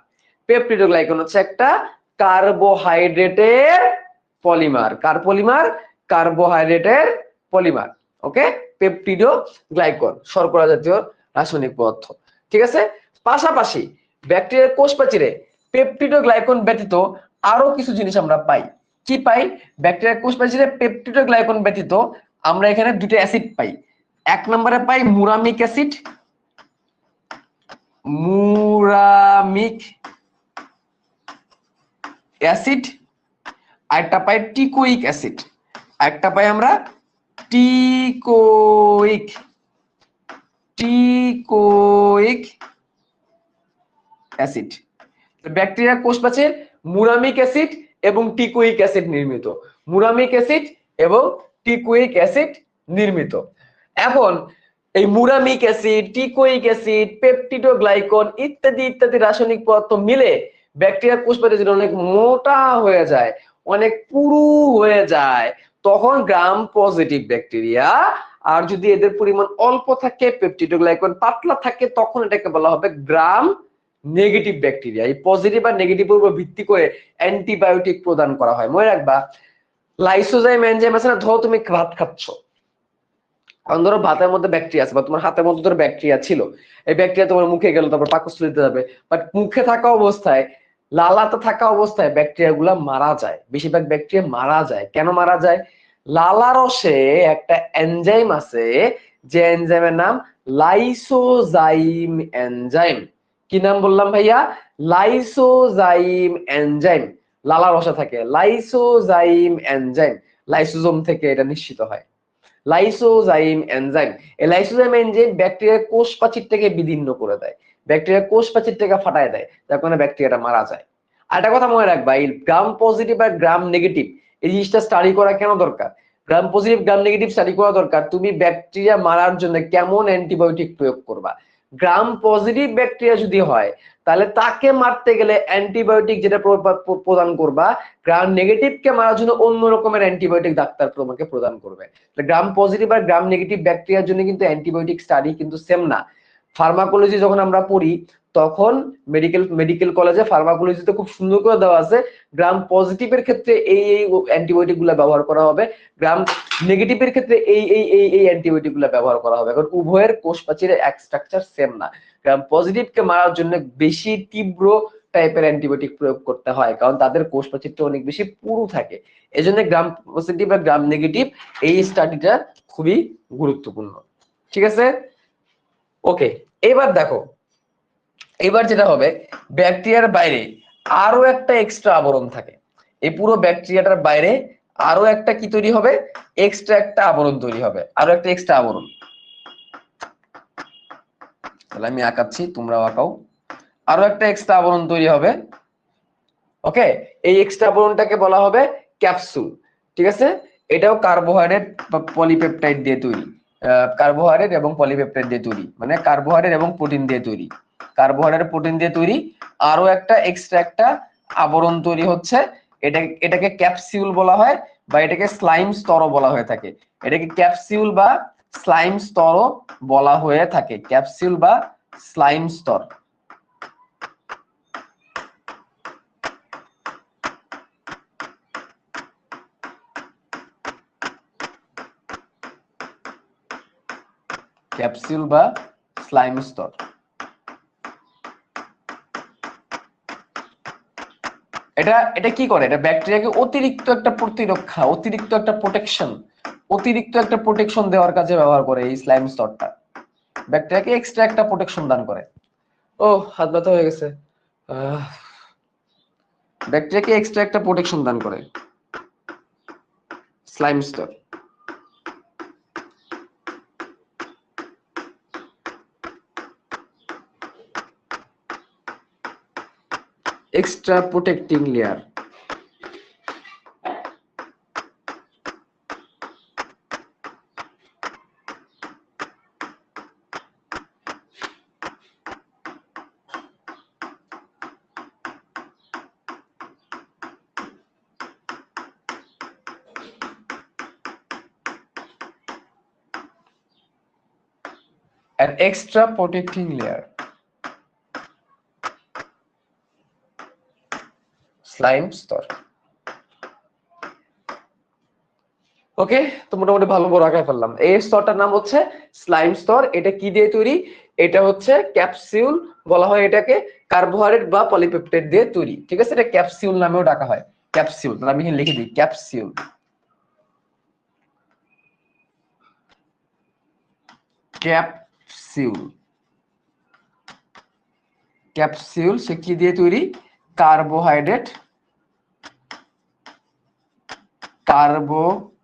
Speaker 1: পেপটিডোগ্লাইকন হচ্ছে একটা কার্বোহাইড্রেটের পলিমার। কার পলিমার? কার্বোহাইড্রেটের পলিমার। ওকে, পেপটিডোগ্লাইকন শর্করা জাতীয় রাসায়নিক পদার্থ। ঠিক আছে, পাশাপাশি ব্যাকটেরিয়ার কোষ প্রাচীরে পেপটিডোগ্লাইকন ব্যতীত আরো কিছু জিনিস আমরা পাই। কি পাই? ব্যাকটেরিয়ার কোষ প্রাচীরে পেপটিডোগ্লাইকন ব্যতীত আমরা এখানে দুটো অ্যাসিড পাই। এক নম্বরে পাই মুরামিক অ্যাসিড, আরেকটা পাই টিকোইক অ্যাসিড, আরেকটা পাই আমরা টিকোইক অ্যাসিড। ব্যাকটেরিয়ার কোষ প্রাচীর মুরামিক অ্যাসিড এবং টিকোইক অ্যাসিড নির্মিত। মুরামিক অ্যাসিড এবং টিকোইক অ্যাসিড নির্মিত। এখন এই মুরামিক অ্যাসিড, টিকোইক অ্যাসিড, পেপটিডোগ্লাইকন ইত্যাদি ইত্যাদি রাসায়নিক পদার্থ মিলে ব্যাকটেরিয়ার কোষ প্রাচীর যদি অনেক মোটা হয়ে যায়, অনেক পুরু হয়ে যায়, তখন গ্রাম পজিটিভ ব্যাকটেরিয়া। আর যদি এদের পরিমাণ অল্প থাকে, পেপটিডোগ্লাইকন পাতলা থাকে, তখন এটাকে বলা হবে গ্রাম নেগেটিভ ব্যাকটেরিয়া। এই পজিটিভ আর নেগেটিভের উপর ভিত্তি করে অ্যান্টিবায়োটিক প্রদান করা হয়। মনে রাখবা, লাইসোজাইম এনজাইম আছে না, ধরো তুমি ভাত খাচ্ছ, ধরো ভাতের মধ্যে ব্যাকটেরিয়া আছে বা তোমার হাতের মধ্যে ধরো ব্যাকটেরিয়া ছিল, এই ব্যাকটেরিয়া তোমার মুখে গেল, তারপর পাকস্থলীতে যাবে, বাট মুখে থাকা অবস্থায়, লালাতে থাকা অবস্থায় ব্যাকটেরিয়া গুলা মারা যায়। বেশিরভাগ ব্যাকটেরিয়া মারা যায়। কেন মারা যায়? লালা রসে একটা এনজাইম আছে, যে এনজাইমের নাম লাইসোজাইম এনজাইম। কি নাম বললাম ভাইয়া? Lysozyme enzyme. লালা রসে থাকে লাইসোজাইম এনজাইম, লাইসোজোম থেকে এটা নিশ্চিত হয়। লাইসোজাইম এনজাইম, এই লাইসোজাইম এনজাইম ব্যাকটেরিয়ার কোষ প্রাচীর থেকে বিদীর্ণ করে দেয়, ব্যাকটেরিয়ার কোষ প্রাচীর থেকে ফাটায় দেয়, যার কারণে ব্যাকটেরিয়াটা মারা যায়। আর একটা কথা মনে রাখবা, এই গ্রাম পজিটিভ আর গ্রাম নেগেটিভ এই জিনিসটা স্টাডি করা কেন দরকার? গ্রাম পজিটিভ গ্রাম নেগেটিভ স্টাডি করা দরকার, তুমি ব্যাকটেরিয়া মারার জন্য কেমন অ্যান্টিবায়োটিক প্রয়োগ করবা। গ্রাম পজিটিভ ব্যাকটেরিয়া যদি হয়, তাহলে তাকে মারতে গেলে অ্যান্টিবায়োটিক যেটা প্রদান করবা, গ্রাম নেগেটিভকে মারার জন্য অন্য রকমের অ্যান্টিবায়োটিক ডাক্তার তোমাকে প্রদান করবে। গ্রাম পজিটিভ আর গ্রাম নেগেটিভ ব্যাকটেরিয়ার জন্য কিন্তু অ্যান্টিবায়োটিক স্টাডি কিন্তু সেম না। ফার্মাকোলজি যখন আমরা পড়ি, তখন মেডিকেল কলেজে ফার্মাকোলজিতে খুব সুন্দর করে দেওয়া আছে, গ্রাম পজিটিভের ক্ষেত্রে এই এই অ্যান্টিবায়োটিক গুলা ব্যবহার করা হবে, গ্রাম নেগেটিভের ক্ষেত্রে এই অ্যান্টিবায়োটিক গুলা ব্যবহার করা হবে। কারণ উভয়ের কোষ প্রাচীরের এক স্ট্রাকচার সেম না। গ্রাম পজিটিভকে মারার জন্য বেশি তীব্র টাইপের অ্যান্টিবায়োটিক প্রয়োগ করতে হয়, কারণ তাদের কোষ প্রাচীরটা অনেক বেশি পুরু থাকে। এই জন্য গ্রাম পজিটিভ আর গ্রাম নেগেটিভ এই স্টাডিটা খুবই গুরুত্বপূর্ণ। ঠিক আছে, ওকে। এবার দেখো, এবার যেটা হবে, ব্যাকটেরিয়ার বাইরে আরো একটা এক্সট্রা আবরণ থাকে। এই পুরো ব্যাকটেরিয়াটার বাইরে আরো একটা কি তৈরি হবে? এক্সট্রা একটা আবরণ তৈরি হবে, আরো একটা এক্সট্রা আবরণ। তাহলে আমি আঁকাচ্ছি, তোমরাও আঁকাও। আরো একটা এক্সট্রা আবরণ তৈরি হবে। ওকে, এই এক্সট্রা আবরণটাকে বলা হবে ক্যাপসুল। ঠিক আছে, এটাও কার্বোহাইড্রেট বা পলিপেপটাইড দিয়ে তৈরি। কার্বোহাইড্রেট এবং পলিপেপটাইড দিয়ে তৈরি, মানে কার্বোহাইড্রেট এবং প্রোটিন দিয়ে তৈরি। কার্বোহাইড্রেট প্রোটিন দিয়ে তৈরি। আরো একটা এক্সট্রা একটা আবরণ তৈরি হচ্ছে, এটাকে ক্যাপসিউল বলা হয়, বা এটাকে স্লাইম স্তরও বলা হয়ে থাকে। এটাকে ক্যাপসিউল বা স্লাইম স্তরও বলা হয়ে থাকে, ক্যাপসিউল বা স্লাইম স্তর। ক্যাপসুল বা স্লাইম স্তর। এটা কি করে? এটা ব্যাকটেরিয়াকে অতিরিক্ত একটা প্রতিরক্ষা, অতিরিক্ত একটা প্রোটেকশন দেওয়ার কাজে ব্যবহার করে। এই স্লাইম স্তরটা ব্যাকটেরিয়াকে এক্সট্রা একটা প্রোটেকশন দান করে। ও, হাত ব্যথা হয়ে গেছে। ব্যাকটেরিয়াকে এক্সট্রা একটা প্রোটেকশন দান করে স্লাইম স্তর। Extra protecting layer. an extra protecting layer, slime স্তর। ওকে, তো মোটামুটি ভালো বড় আঁকায় ফেললাম। এই স্তরটার নাম হচ্ছে স্লাইম স্তর। এটা কি দিয়ে তৈরি? এটা হচ্ছে ক্যাপসিউল বলা হয় এটাকে, কার্বোহাইড্রেট বা পলিপেপটাইড দিয়ে তৈরি। ঠিক আছে, এটা ক্যাপসিউল নামেও ডাকা হয়। ক্যাপসিউল, আমি এখানে লিখে দিই ক্যাপসিউল। ক্যাপসিউল, ক্যাপসিউল সে কি দিয়ে তৈরি? কার্বোহাইড্রেট, কার্বোহাইড্রেট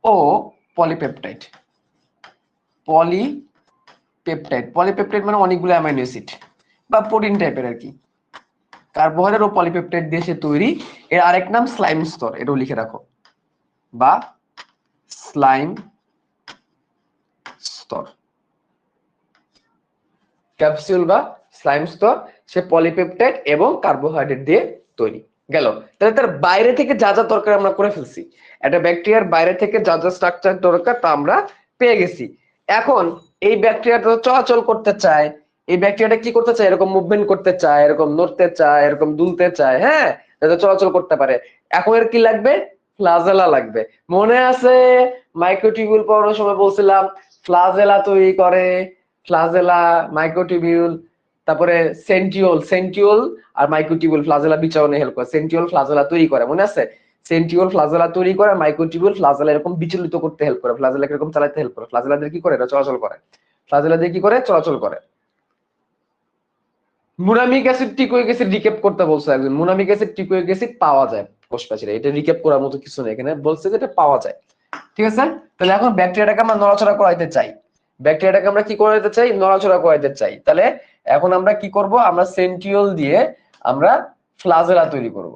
Speaker 1: ও পলিপেপটাইড। পলিপেপটাইড, পলিপেপটাইড মানে অনেকগুলো অ্যামাইনো অ্যাসিড বা প্রোটিন টাইপের আর কি। কার্বোহাইড্রেট ও পলিপেপটাইড দিয়ে সে তৈরি। এর আরেক নাম স্লাইম স্তর, এটাও লিখে রাখো, বা স্লাইম স্তর। ক্যাপসুল বা স্লাইম স্তর, সে পলিপেপটাইড এবং কার্বোহাইড্রেট দিয়ে তৈরি। গেল, তাহলে তার বাইরে থেকে যা যা দরকার আমরা করে ফেলছি। একটা ব্যাকটেরিয়ার বাইরে থেকে যা যা স্ট্রাকচার দরকার তা আমরা পেয়ে গেছি। এখন এই ব্যাকটেরিয়াটা চলাচল করতে চায়, এই ব্যাকটেরিয়াটা কি করতে চায়? এরকম মুভমেন্ট করতে চায়, এরকম নড়তে চায়, এরকম দুলতে চায়, হ্যাঁ, যাতে চলাচল করতে পারে। এখন এর কি লাগবে? ফ্লাজেলা লাগবে। মনে আছে মাইক্রোটিউবিউল পড়ানোর সময় বলছিলাম ফ্লাজেলা তৈরি করে, ফ্লাজেলা, মাইক্রোটিউবিউল, তারপরে সেন্টিওল, সেন্টিওল আর মাইক্রোটিউবিউল ফ্লাজেলা বিচরণে হেল্প করে। সেন্টিওল ফ্লাজেলা তৈরি করে, মনে আছে? সেন্টিওল ফ্লাজেলা তৈরি করে, মাইক্রোটিউবিউল ফ্লাজেলা এরকম বিচলিত করতে হেল্প করে, ফ্লাজেলা এরকম চালাতে হেল্প করে। ফ্লাজেলা দিয়ে কি করে? এটা চলাচল করে। ফ্লাজেলা দিয়ে কি করে? চলাচল করে। মুনামিক অ্যাসিড, টিকোইক অ্যাসিড রিক্যাপ করতে বলছে একজন। মুনামিক অ্যাসিড, টিকোইক অ্যাসিড পাওয়া যায় কোষ প্রাচীরে, এটা রিক্যাপ করার মতো কিছু নেই, এখানে বলছে যে এটা পাওয়া যায়। ঠিক আছে, তাহলে এখন ব্যাকটেরিয়াটাকে আমরা নড়াচড়া করাইতে চাই। ব্যাকটেরিয়াটাকে আমরা কি করাইতে চাই? নড়াচড়া করাইতে চাই। তাহলে এখন আমরা কি করব? আমরা সেন্টিওল দিয়ে আমরা ফ্লাজেলা তৈরি করব।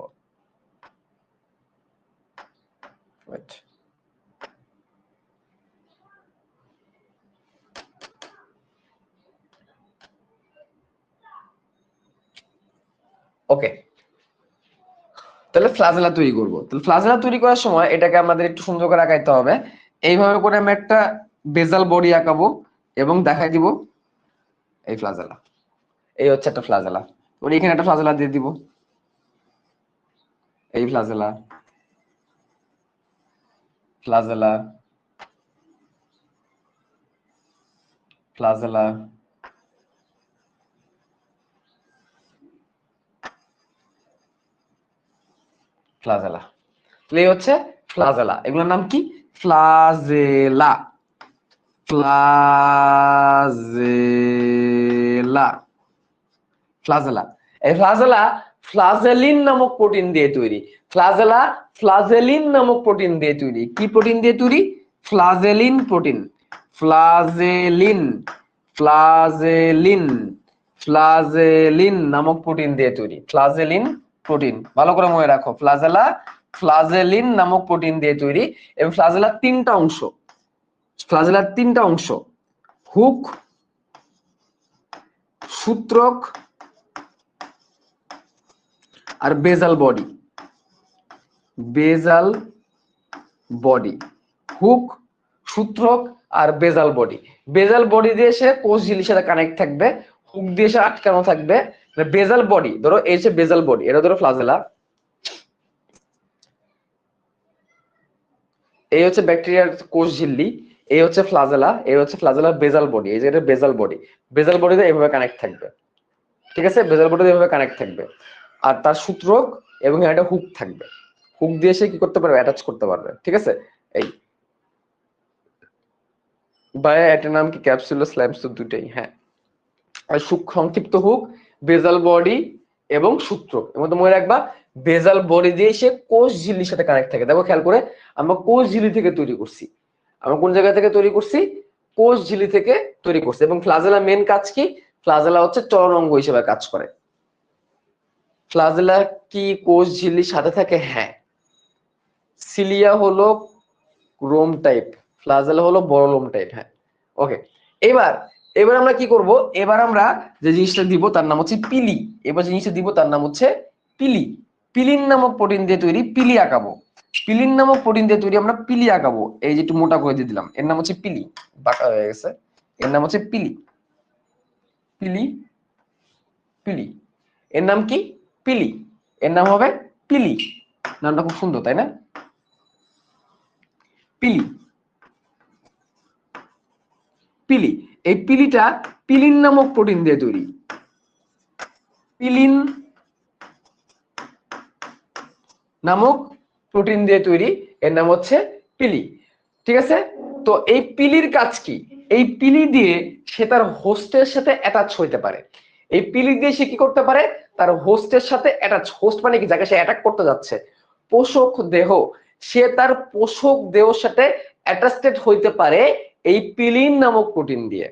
Speaker 1: ওকে, তাহলে ফ্লাজেলা তৈরি করব। তাহলে ফ্লাজেলা তৈরি করার সময় এটাকে আমাদের একটু সুন্দর করে আঁকাইতে হবে। এইভাবে করে আমি একটা বেজাল বডি আঁকাবো এবং দেখাই দিব এই ফ্লাজেলা। এই হচ্ছে একটা ফ্লাজেলা, ওর এখানে একটা ফ্লাজেলা দিয়ে দিব, এই ফ্লাজেলা, ফ্লাজেলা, ফ্লাজেলা, ফ্লাজেলা। তাহলে এই হচ্ছে ফ্লাজেলা। এগুলোর নাম কি? Flagella, flagella, flagella. এই ফ্লাজেলা ফ্লাজেলিন নামক প্রোটিন দিয়ে তৈরি। ফ্লাজেলা ফ্লাজেলিন নামক প্রোটিন দিয়ে তৈরি। কি প্রোটিন দিয়ে তৈরি? ফ্লাজেলিন প্রোটিন, ফ্লাজেলিন, ফ্লাজেলিন, ফ্লাজেলিন নামক প্রোটিন দিয়ে তৈরি। ফ্লাজেলিন প্রোটিন, ভালো করে মনে রাখো, ফ্লাজেলা ফ্লাজেলিন নামক প্রোটিন দিয়ে তৈরি। এবং ফ্লাজেলার তিনটা অংশ, ফ্লাজেলার তিনটা অংশ, হুক, সূত্রক আর বেজাল বডি। বেজাল বডি, হুক, সূত্রক আর বেজাল বডি। বেজাল বডি দিয়ে সে কোষ ঝিল্লির সাথে কানেক্ট থাকবে, হুক দিয়ে সে আটকানো থাকবে। বেজাল বডি ধরো, এই হচ্ছে বেজাল বডি, এটা ধরো ফ্লাজেলা, এই হচ্ছে ব্যাকটেরিয়ার কোষ ঝিল্লি, এই হচ্ছে ফ্লাজেলা, এই হচ্ছে ফ্লাজেলার বেজাল বডি, এই যে এটা বেজাল বডি। বেজাল বডিতে এইভাবে কানেক্ট থাকবে, ঠিক আছে, বেজাল বডিতে এইভাবে কানেক্ট থাকবে। আর তার সূত্রক এবং একটা হুক থাকবে, হুক দিয়ে সে কি করতে পারবে? অ্যাটাচ করতে পারবে, ঠিক আছে। এই বায়া এটার নাম কি? ক্যাপসুল, স্লাইম তো দুটেই, হ্যাঁ। আর সংক্ষিপ্ত হুক, বেজাল বডি এবং সূত্রক। এর মধ্যে মনে রাখবা বেজাল বডি দিয়ে সে কোষ ঝিল্লির সাথে কানেক্ট থাকে। দেখো খেয়াল করে, আমরা কোষ ঝিল্লি থেকে তৈরি করছি। আমরা কোন জায়গা থেকে তৈরি করছি? কোষ ঝিল্লি থেকে তৈরি করছি। এবং ফ্লাজেলা মেন কাজ কি? ফ্লাজেলা হচ্ছে চলন অঙ্গ হিসেবে কাজ করে। ফ্লাজেলা কি কোষ ঝিল্লির সাথে থাকে? হ্যাঁ। সিলিয়া হলো রোম টাইপ, ফ্লাজেলা হলো বড় লোম টাইপ, হ্যাঁ। ওকে, এবার এবার আমরা কি করব? এবার আমরা যে জিনিসটা দিব তার নাম হচ্ছে পিলি। এবার জিনিসটা দিব তার নাম হচ্ছে পিলি। পিলিন নামক প্রোটিন দিয়ে তৈরি পিলি আঁকাবো। পিলিন নামক প্রোটিন দিয়ে তৈরি আমরা পিলি আঁকাবো, এই যে একটু মোটা করে দিয়ে দিলাম, এর নাম হচ্ছে পিলি, বাঁকা হয়ে গেছে, এর নাম হচ্ছে পিলি, পিলি, পিলি, এর নাম কি? পিলি, এর নাম হবে পিলি। নামটা খুব সুন্দর তাই না? পিলি, পিলি। এই পিলিটা পিলিন নামক প্রোটিন দিয়ে তৈরি, পিলিন নামক প্রোটিন দিয়ে তৈরি, এর নাম হচ্ছে পিলি। ঠিক আছে, তো এই পিলির কাজ কি? এই পিলি দিয়ে সে তার হোস্টের সাথে অ্যাটাচ হইতে পারে। এই পিলি দিয়ে সে কি করতে পারে? তার হোস্টের সাথে অ্যাটাচ, হোস্ট মানে কি? যাকে সে অ্যাটাক করতে যাচ্ছে, পোষক দেহ, সে তার পোষক দেহের সাথে অ্যাটাচড হইতে পারে এই পিলিন নামক প্রোটিন দিয়ে,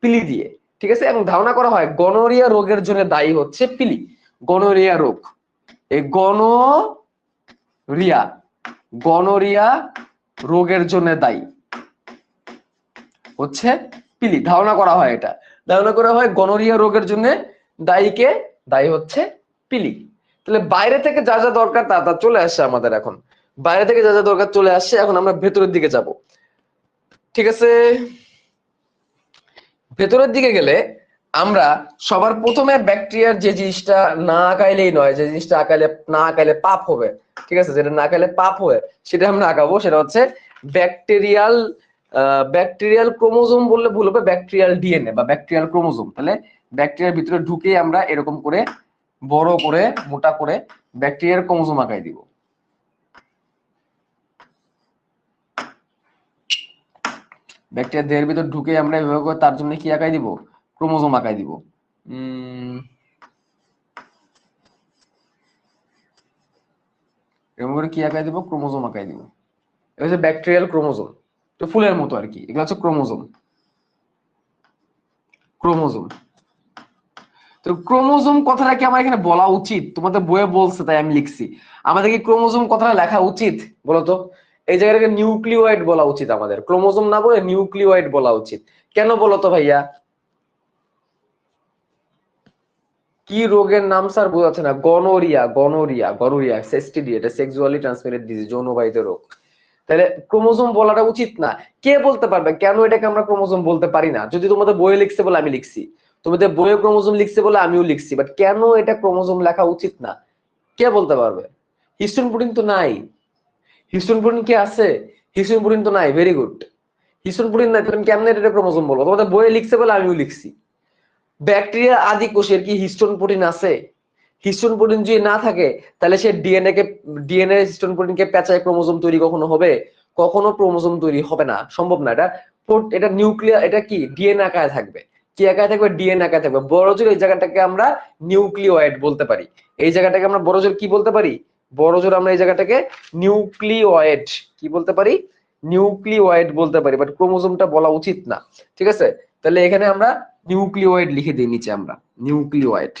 Speaker 1: পিলি দিয়ে। ঠিক আছে, এবং ধারণা করা হয় গনোরিয়া রোগের জন্য দায়ী হচ্ছে পিলি। গনোরিয়া রোগ, এই গনোরিয়া, গনোরিয়া রোগের জন্য দায়ী হচ্ছে পিলি, ধারণা করা হয়, এটা ধারণা করা হয় গনোরিয়া রোগের জন্য দায়ী হচ্ছে পিলি। তাহলে বাইরে থেকে যা যা দরকার তা তা চলে আসছে আমাদের, এখন বাইরে থেকে যা যা দরকার চলে আসছে, এখন আমরা ভেতরের দিকে যাব। ঠিক আছে, ভেতরের দিকে গেলে আমরা সবার প্রথমে ব্যাকটেরিয়ার যে জিনিসটা না আঁকাইলেই নয়, যে জিনিসটা না আঁকাইলে পাপ হবে, ঠিক আছে, যেটা না আঁকাইলে পাপ হবে সেটা আমরা আঁকাবো, সেটা হচ্ছে ব্যাকটেরিয়াল ব্যাকটেরিয়াল ক্রোমোজোম বললে ভুল হবে, ব্যাকটেরিয়াল ডিএনএ বা ব্যাকটেরিয়াল ক্রোমোজোম। তাহলে ব্যাকটেরিয়ার ভিতরে ঢুকেই আমরা এরকম করে বড় করে মোটা করে ব্যাকটেরিয়ার ক্রোমোজোম আঁকাই দিব। ব্যাকটেরিয়া দেহের ভিতর ঢুকে আমরা এভাবে করে তার জন্য কি আঁকাই দিব? ক্রোমোজোম আঁকাই দিব। এরকম করে কি আঁকাই দিব? ক্রোমোজোম আঁকাই দিব। এটা হচ্ছে ব্যাকটেরিয়াল ক্রোমোজোম, তো ফুলের মতো আর কি, এগুলো হচ্ছে ক্রোমোজোম। ক্রোমোজোম, তো ক্রোমোজোম কথাটা কি আমার এখানে বলা উচিত? তোমাদের বইয়ে বলছে তাই আমি লিখছি। আমাদের কি ক্রোমোজোম কথাটা লেখা উচিত বলতো? এই জায়গাটাকে নিউক্লিওয়েড বলা উচিত আমাদের, ক্রোমোজোম না বলে নিউক্লিওয়েড বলা উচিত। কেন বলতো ভাইয়া? কি রোগের নাম স্যার বোঝাচ্ছে না? গনোরিয়া, গনোরিয়া, গনোরিয়া এসটিডি, এটা সেক্সুয়ালি ট্রান্সমিটেড ডিজিজ, যৌনবাহিত রোগ। তাহলে ক্রোমোজোম বলাটা উচিত না। কে বলতে পারবে কেন এটাকে আমরা ক্রোমোজোম বলতে পারি না? যদি তোমাদের বইয়ে লিখছে বলে আমি লিখছি, তোমাদের বইয়ে ক্রোমোজোম লিখছে বলে আমিও লিখছি, বাট কেন এটা ক্রোমোজোম লেখা উচিত না? কে বলতে পারবে? হিস্টোন প্রোটিন তো নাই। হিস্টোন প্রোটিন কি আছে? হিস্টোন প্রোটিন তো নাই। ভেরি গুড, হিস্টোন প্রোটিন নাই, তুমি কেমনে এটা ক্রোমোজোম বলবো? তোমাদের বইয়ে লিখছে বলে আমিও লিখছি। ব্যাকটেরিয়া আদি কোষের কি হিস্টোন প্রোটিন আছে? হিস্টোন প্রোটিন যদি না থাকে তাহলে সে ডিএনএ হিস্টোন প্রোটিনকে পেঁচায় ক্রোমোজোম তৈরি কখনো হবে? কখনো ক্রোমোজোম তৈরি হবে না, সম্ভব না। এটা নিউক্লিয়ার, এটা কি ডিএনএ আকারে থাকবে। কি আকারে থাকবে? ডিএনএ আকারে থাকবে। বড়জোর এই জায়গাটাকে আমরা নিউক্লিওয়েড বলতে পারি। এই জায়গাটাকে আমরা বড়জোর কি বলতে পারি? বড়জোর আমরা এই জায়গাটাকে নিউক্লিওয়েড কি বলতে পারি? নিউক্লিওয়েড বলতে পারি, বাট ক্রোমোজোমটা বলা উচিত না। ঠিক আছে, তাহলে এখানে আমরা নিউক্লিওয়েড লিখে দিই নিচে, আমরা নিউক্লিওয়েড,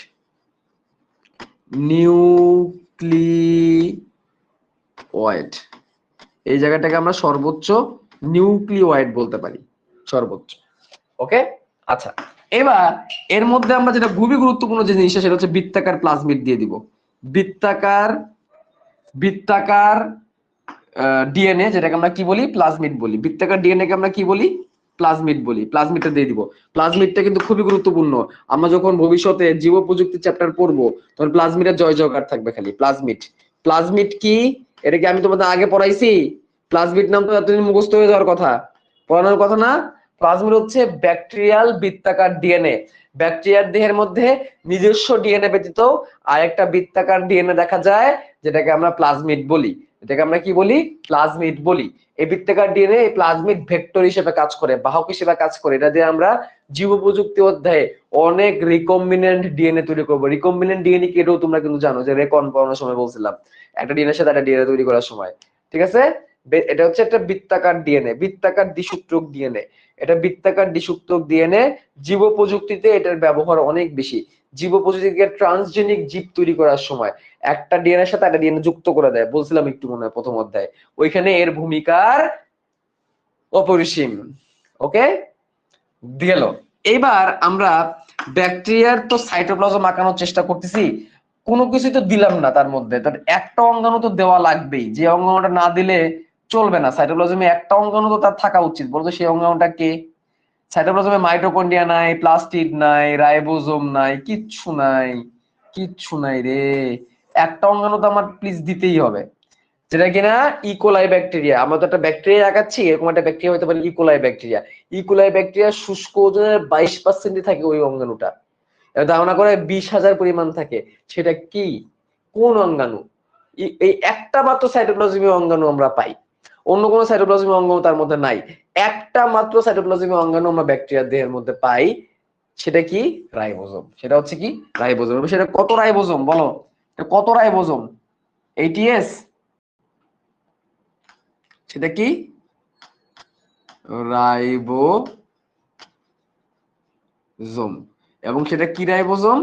Speaker 1: নিউক্লিওয়েড, এই জায়গাটাকে আমরা সর্বোচ্চ নিউক্লিওয়েড বলতে পারি, সর্বোচ্চ। ওকে, আচ্ছা, এবার এর মধ্যে আমরা যেটা খুবই গুরুত্বপূর্ণ যে জিনিসটা, সেটা হচ্ছে বৃত্তাকার প্লাজমিড দিয়ে দিব। বৃত্তাকার, বৃত্তাকার ডিএনএ, যেটাকে আমরা কি বলি? প্লাজমিড বলি। বৃত্তাকার ডিএনএ কে আমরা কি বলি? প্লাজমিড বলি। প্লাজমিডটা দিয়ে দিব। প্লাজমিডটা কিন্তু খুবই গুরুত্বপূর্ণ। আমরা যখন ভবিষ্যতে জীব প্রযুক্তি চ্যাপ্টার পড়বো তখন প্লাজমিডের জয় জয়কার থাকবে খালি। প্লাজমিড, প্লাজমিড কি? এটা কি আমি তোমাদের আগে পড়াইছি? প্লাজমিড নাম তো এতদিন মুখস্থ হয়ে যাওয়ার কথা, পড়ানোর কথা না। প্লাজমিড হচ্ছে ব্যাকটেরিয়াল বৃত্তাকার ডিএনএ। ব্যাকটেরিয়ার দেহের মধ্যে নিজস্ব ডিএনএ ব্যতীত আরেকটা বৃত্তাকার ডিএনএ দেখা যায়, যেটাকে আমরা প্লাজমিড বলি। এটাকে আমরা কি বলি? প্লাজমিড বলি। এই বৃত্তাকার ডিএনএ, এই প্লাজমিড ভেক্টর হিসেবে কাজ করে, বাহক হিসেবে কাজ করে। এটা দিয়ে আমরা জীব প্রযুক্তি অধ্যায়ে অনেক রিকম্বিনেন্ট ডিএনএ তৈরি করবো। রিকম্বিনেন্ট ডিএনএ কি এটাও তোমরা কিন্তু জানো, যে রেকন পড়ানোর সময় বলছিলাম, একটা ডিএনএর সাথে একটা ডিএনএ তৈরি করার সময়। ঠিক আছে, এটা হচ্ছে একটা বৃত্তাকার ডিএনএ, বৃত্তাকার দ্বিসূত্রক ডিএনএ। এটা বৃত্তাকার দ্বিসূত্রক ডিএনএ। জীব প্রযুক্তিতে এটার ব্যবহার অনেক বেশি। জীব প্রযুক্তিকে ট্রান্সজেনিক জীব তৈরি করার সময় একটা ডিএনএ এর সাথে একটা ডিএনএ যুক্ত করে দেয়, বলছিলাম একটু মনে হয় প্রথম অধ্যায়, ওইখানে এর ভূমিকার অপরিসীম। ওকে, গেল। এবার আমরা ব্যাকটেরিয়ার তো সাইটোপ্লাজম আঁকানোর চেষ্টা করতেছি, কোনো কিছু তো দিলাম না তার মধ্যে, তার একটা অঙ্গাণু তো দেওয়া লাগবেই, যে অঙ্গাণুটা না দিলে চলবে না। সাইটোপ্লাজমে একটা অঙ্গাণু তো তার থাকা উচিত, বলতো সেই অঙ্গাণুটা কে? সাইটোপ্লাজমে মাইটোকন্ড্রিয়া নাই, প্লাস্টিড নাই, রাইবোজোম নাই, কিচ্ছু নাই, কিচ্ছু নাই রে। একটা অঙ্গাণু তো আমার প্লিজ দিতেই হবে, যেটা কিনা ইকোলাই ব্যাকটেরিয়া। আমরা তো একটা ব্যাকটেরিয়া দেখাচ্ছি, এরকম একটা ব্যাকটেরিয়া হতে পারে ইকোলাই ব্যাকটেরিয়া। ইকোলাই ব্যাকটেরিয়া শুষ্ক ওজনের 22% থাকে ওই অঙ্গাণুটা, ধারণা করে 20,000 পরিমাণ থাকে। সেটা কি, কোন অঙ্গাণু? এই একটা মাত্র সাইটোপ্লাজমীয় অঙ্গাণু আমরা পাই, অন্য কোনো সাইটোপ্লাজমীয় অঙ্গাণু তার মধ্যে নাই। একটা মাত্র সাইটোপ্লাজমীয় অঙ্গাণু আমরা ব্যাকটেরিয়ার দেহের মধ্যে পাই, সেটা কি? রাইবোজোম। সেটা হচ্ছে কি? রাইবোজোম। সেটা কত রাইবোজোম বলো, কত রাইবোজোম? ATS। সেটা কি? রাইবোজোম। এবং সেটা কি রাইবোজোম?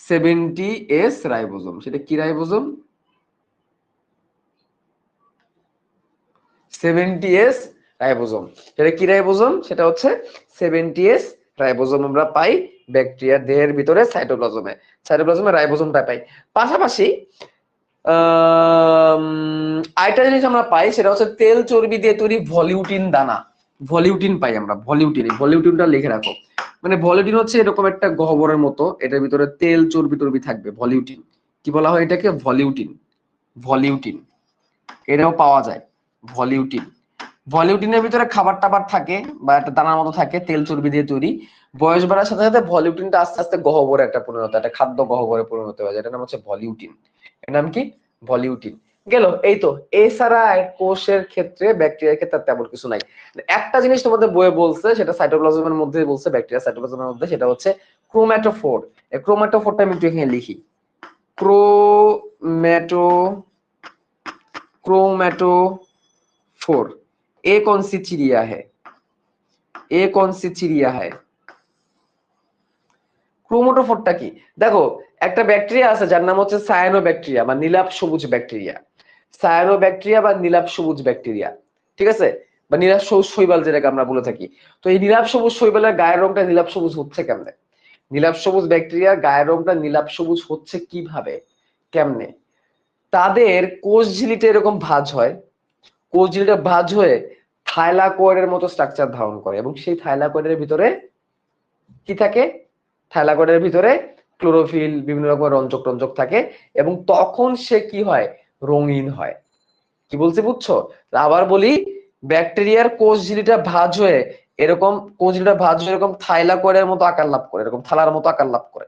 Speaker 1: 70S ribosome. সেটা কি রাইবোজোম? 70S ribosome. সেটা কি রাইবোজোম? সেটা হচ্ছে 70S রাইবোজোম আমরা পাই ব্যাকটেরিয়ার দেহের ভিতরে সাইটোপ্লাজমে। সাইটোপ্লাজমে রাইবোজোমটা পাই। পাশাপাশি আরেকটা জিনিস আমরা পাই, সেটা হচ্ছে তেল চর্বি দিয়ে তৈরি ভলিউটিন দানা। ভলিউটিন পাই আমরা, ভলিউটিন। ভলিউটিনটা লিখে রাখো। মানে ভলিউটিন হচ্ছে এরকম একটা গহ্বরের মতো, এটার ভিতরে তেল চর্বি টর্বি থাকবে, ভলিউটিন। কি বলা হয় এটাকে? ভলিউটিন। ভলিউটিন এটাও পাওয়া যায়, ভলিউটিন। ভলিউটিনের ভিতরে খাবার টাবার থাকে, বা একটা দানার মতো থাকে, তেল চর্বি দিয়ে তৈরি। বয়স বাড়ার সাথে সাথে ভলিউটিনটা আস্তে আস্তে গহ্বরে একটা পরিণত, একটা খাদ্য গহ্বরে পরিণত হয়ে যায়। এটার নাম হচ্ছে ভলিউটিন। এর নাম কি? ভলিউটিন। গেল। এই তো, এছাড়া কোষের ক্ষেত্রে, ব্যাকটেরিয়ার ক্ষেত্রে তেমন কিছু নাই। একটা জিনিস তোমাদের বইয়ে বলছে, সেটা সাইটোপ্লাজমের মধ্যে বলছে, ব্যাকটেরিয়া সাইটোপ্লাজমের মধ্যে, সেটা হচ্ছে ক্রোম্যাটোফোর। এই ক্রোম্যাটোফোরটা আমি একটু এখানে লিখি। क्रोमैटो क्रोमैटोफोर। ए कौन सी चिड़िया है? ए कौन सी चिड़िया है? ক্রোমোটোফোরটা কি? দেখো, একটা ব্যাকটেরিয়া আছে যার নাম হচ্ছে সায়ানোব্যাকটেরিয়া বা নীলাভ সবুজ ব্যাকটেরিয়া। সায়ানোব্যাকটেরিয়া বা নীলাভ সবুজ ব্যাকটেরিয়া, ঠিক আছে? বা নীলাভ সবুজ শৈবাল যেটাকে আমরা বলে থাকি। তো এই নীলাভ সবুজ শৈবালের গায়ের রংটা নীলাভ সবুজ হচ্ছে কেমনে? নীলাভ সবুজ ব্যাকটেরিয়ার গায়ের রংটা নীলাভ সবুজ হচ্ছে কিভাবে, কেমনে? তাদের কোষ ঝিলিটা এরকম ভাঁজ হয়, কোষ ঝিলিটা ভাঁজ হয়ে থাইলাকয়েডের মতো স্ট্রাকচার ধারণ করে, এবং সেই থাইলাকয়েডের ভিতরে কি থাকে? থাইলাকয়েডের ভিতরে ক্লোরোফিল, বিভিন্ন রকমের রঞ্জক টঞ্জক থাকে, এবং তখন সে কি হয়? রঙিন হয়। কি বলছি বুঝছো? আবার বলি, ব্যাকটেরিয়ার কোষ ঝিলিটা ভাঁজ হয়ে এরকম, কোষ ঝিলিটা ভাঁজ হয়ে এরকম থাইলাকয়েডের মতো আকার লাভ করে, এরকম থালার মতো আকার লাভ করে,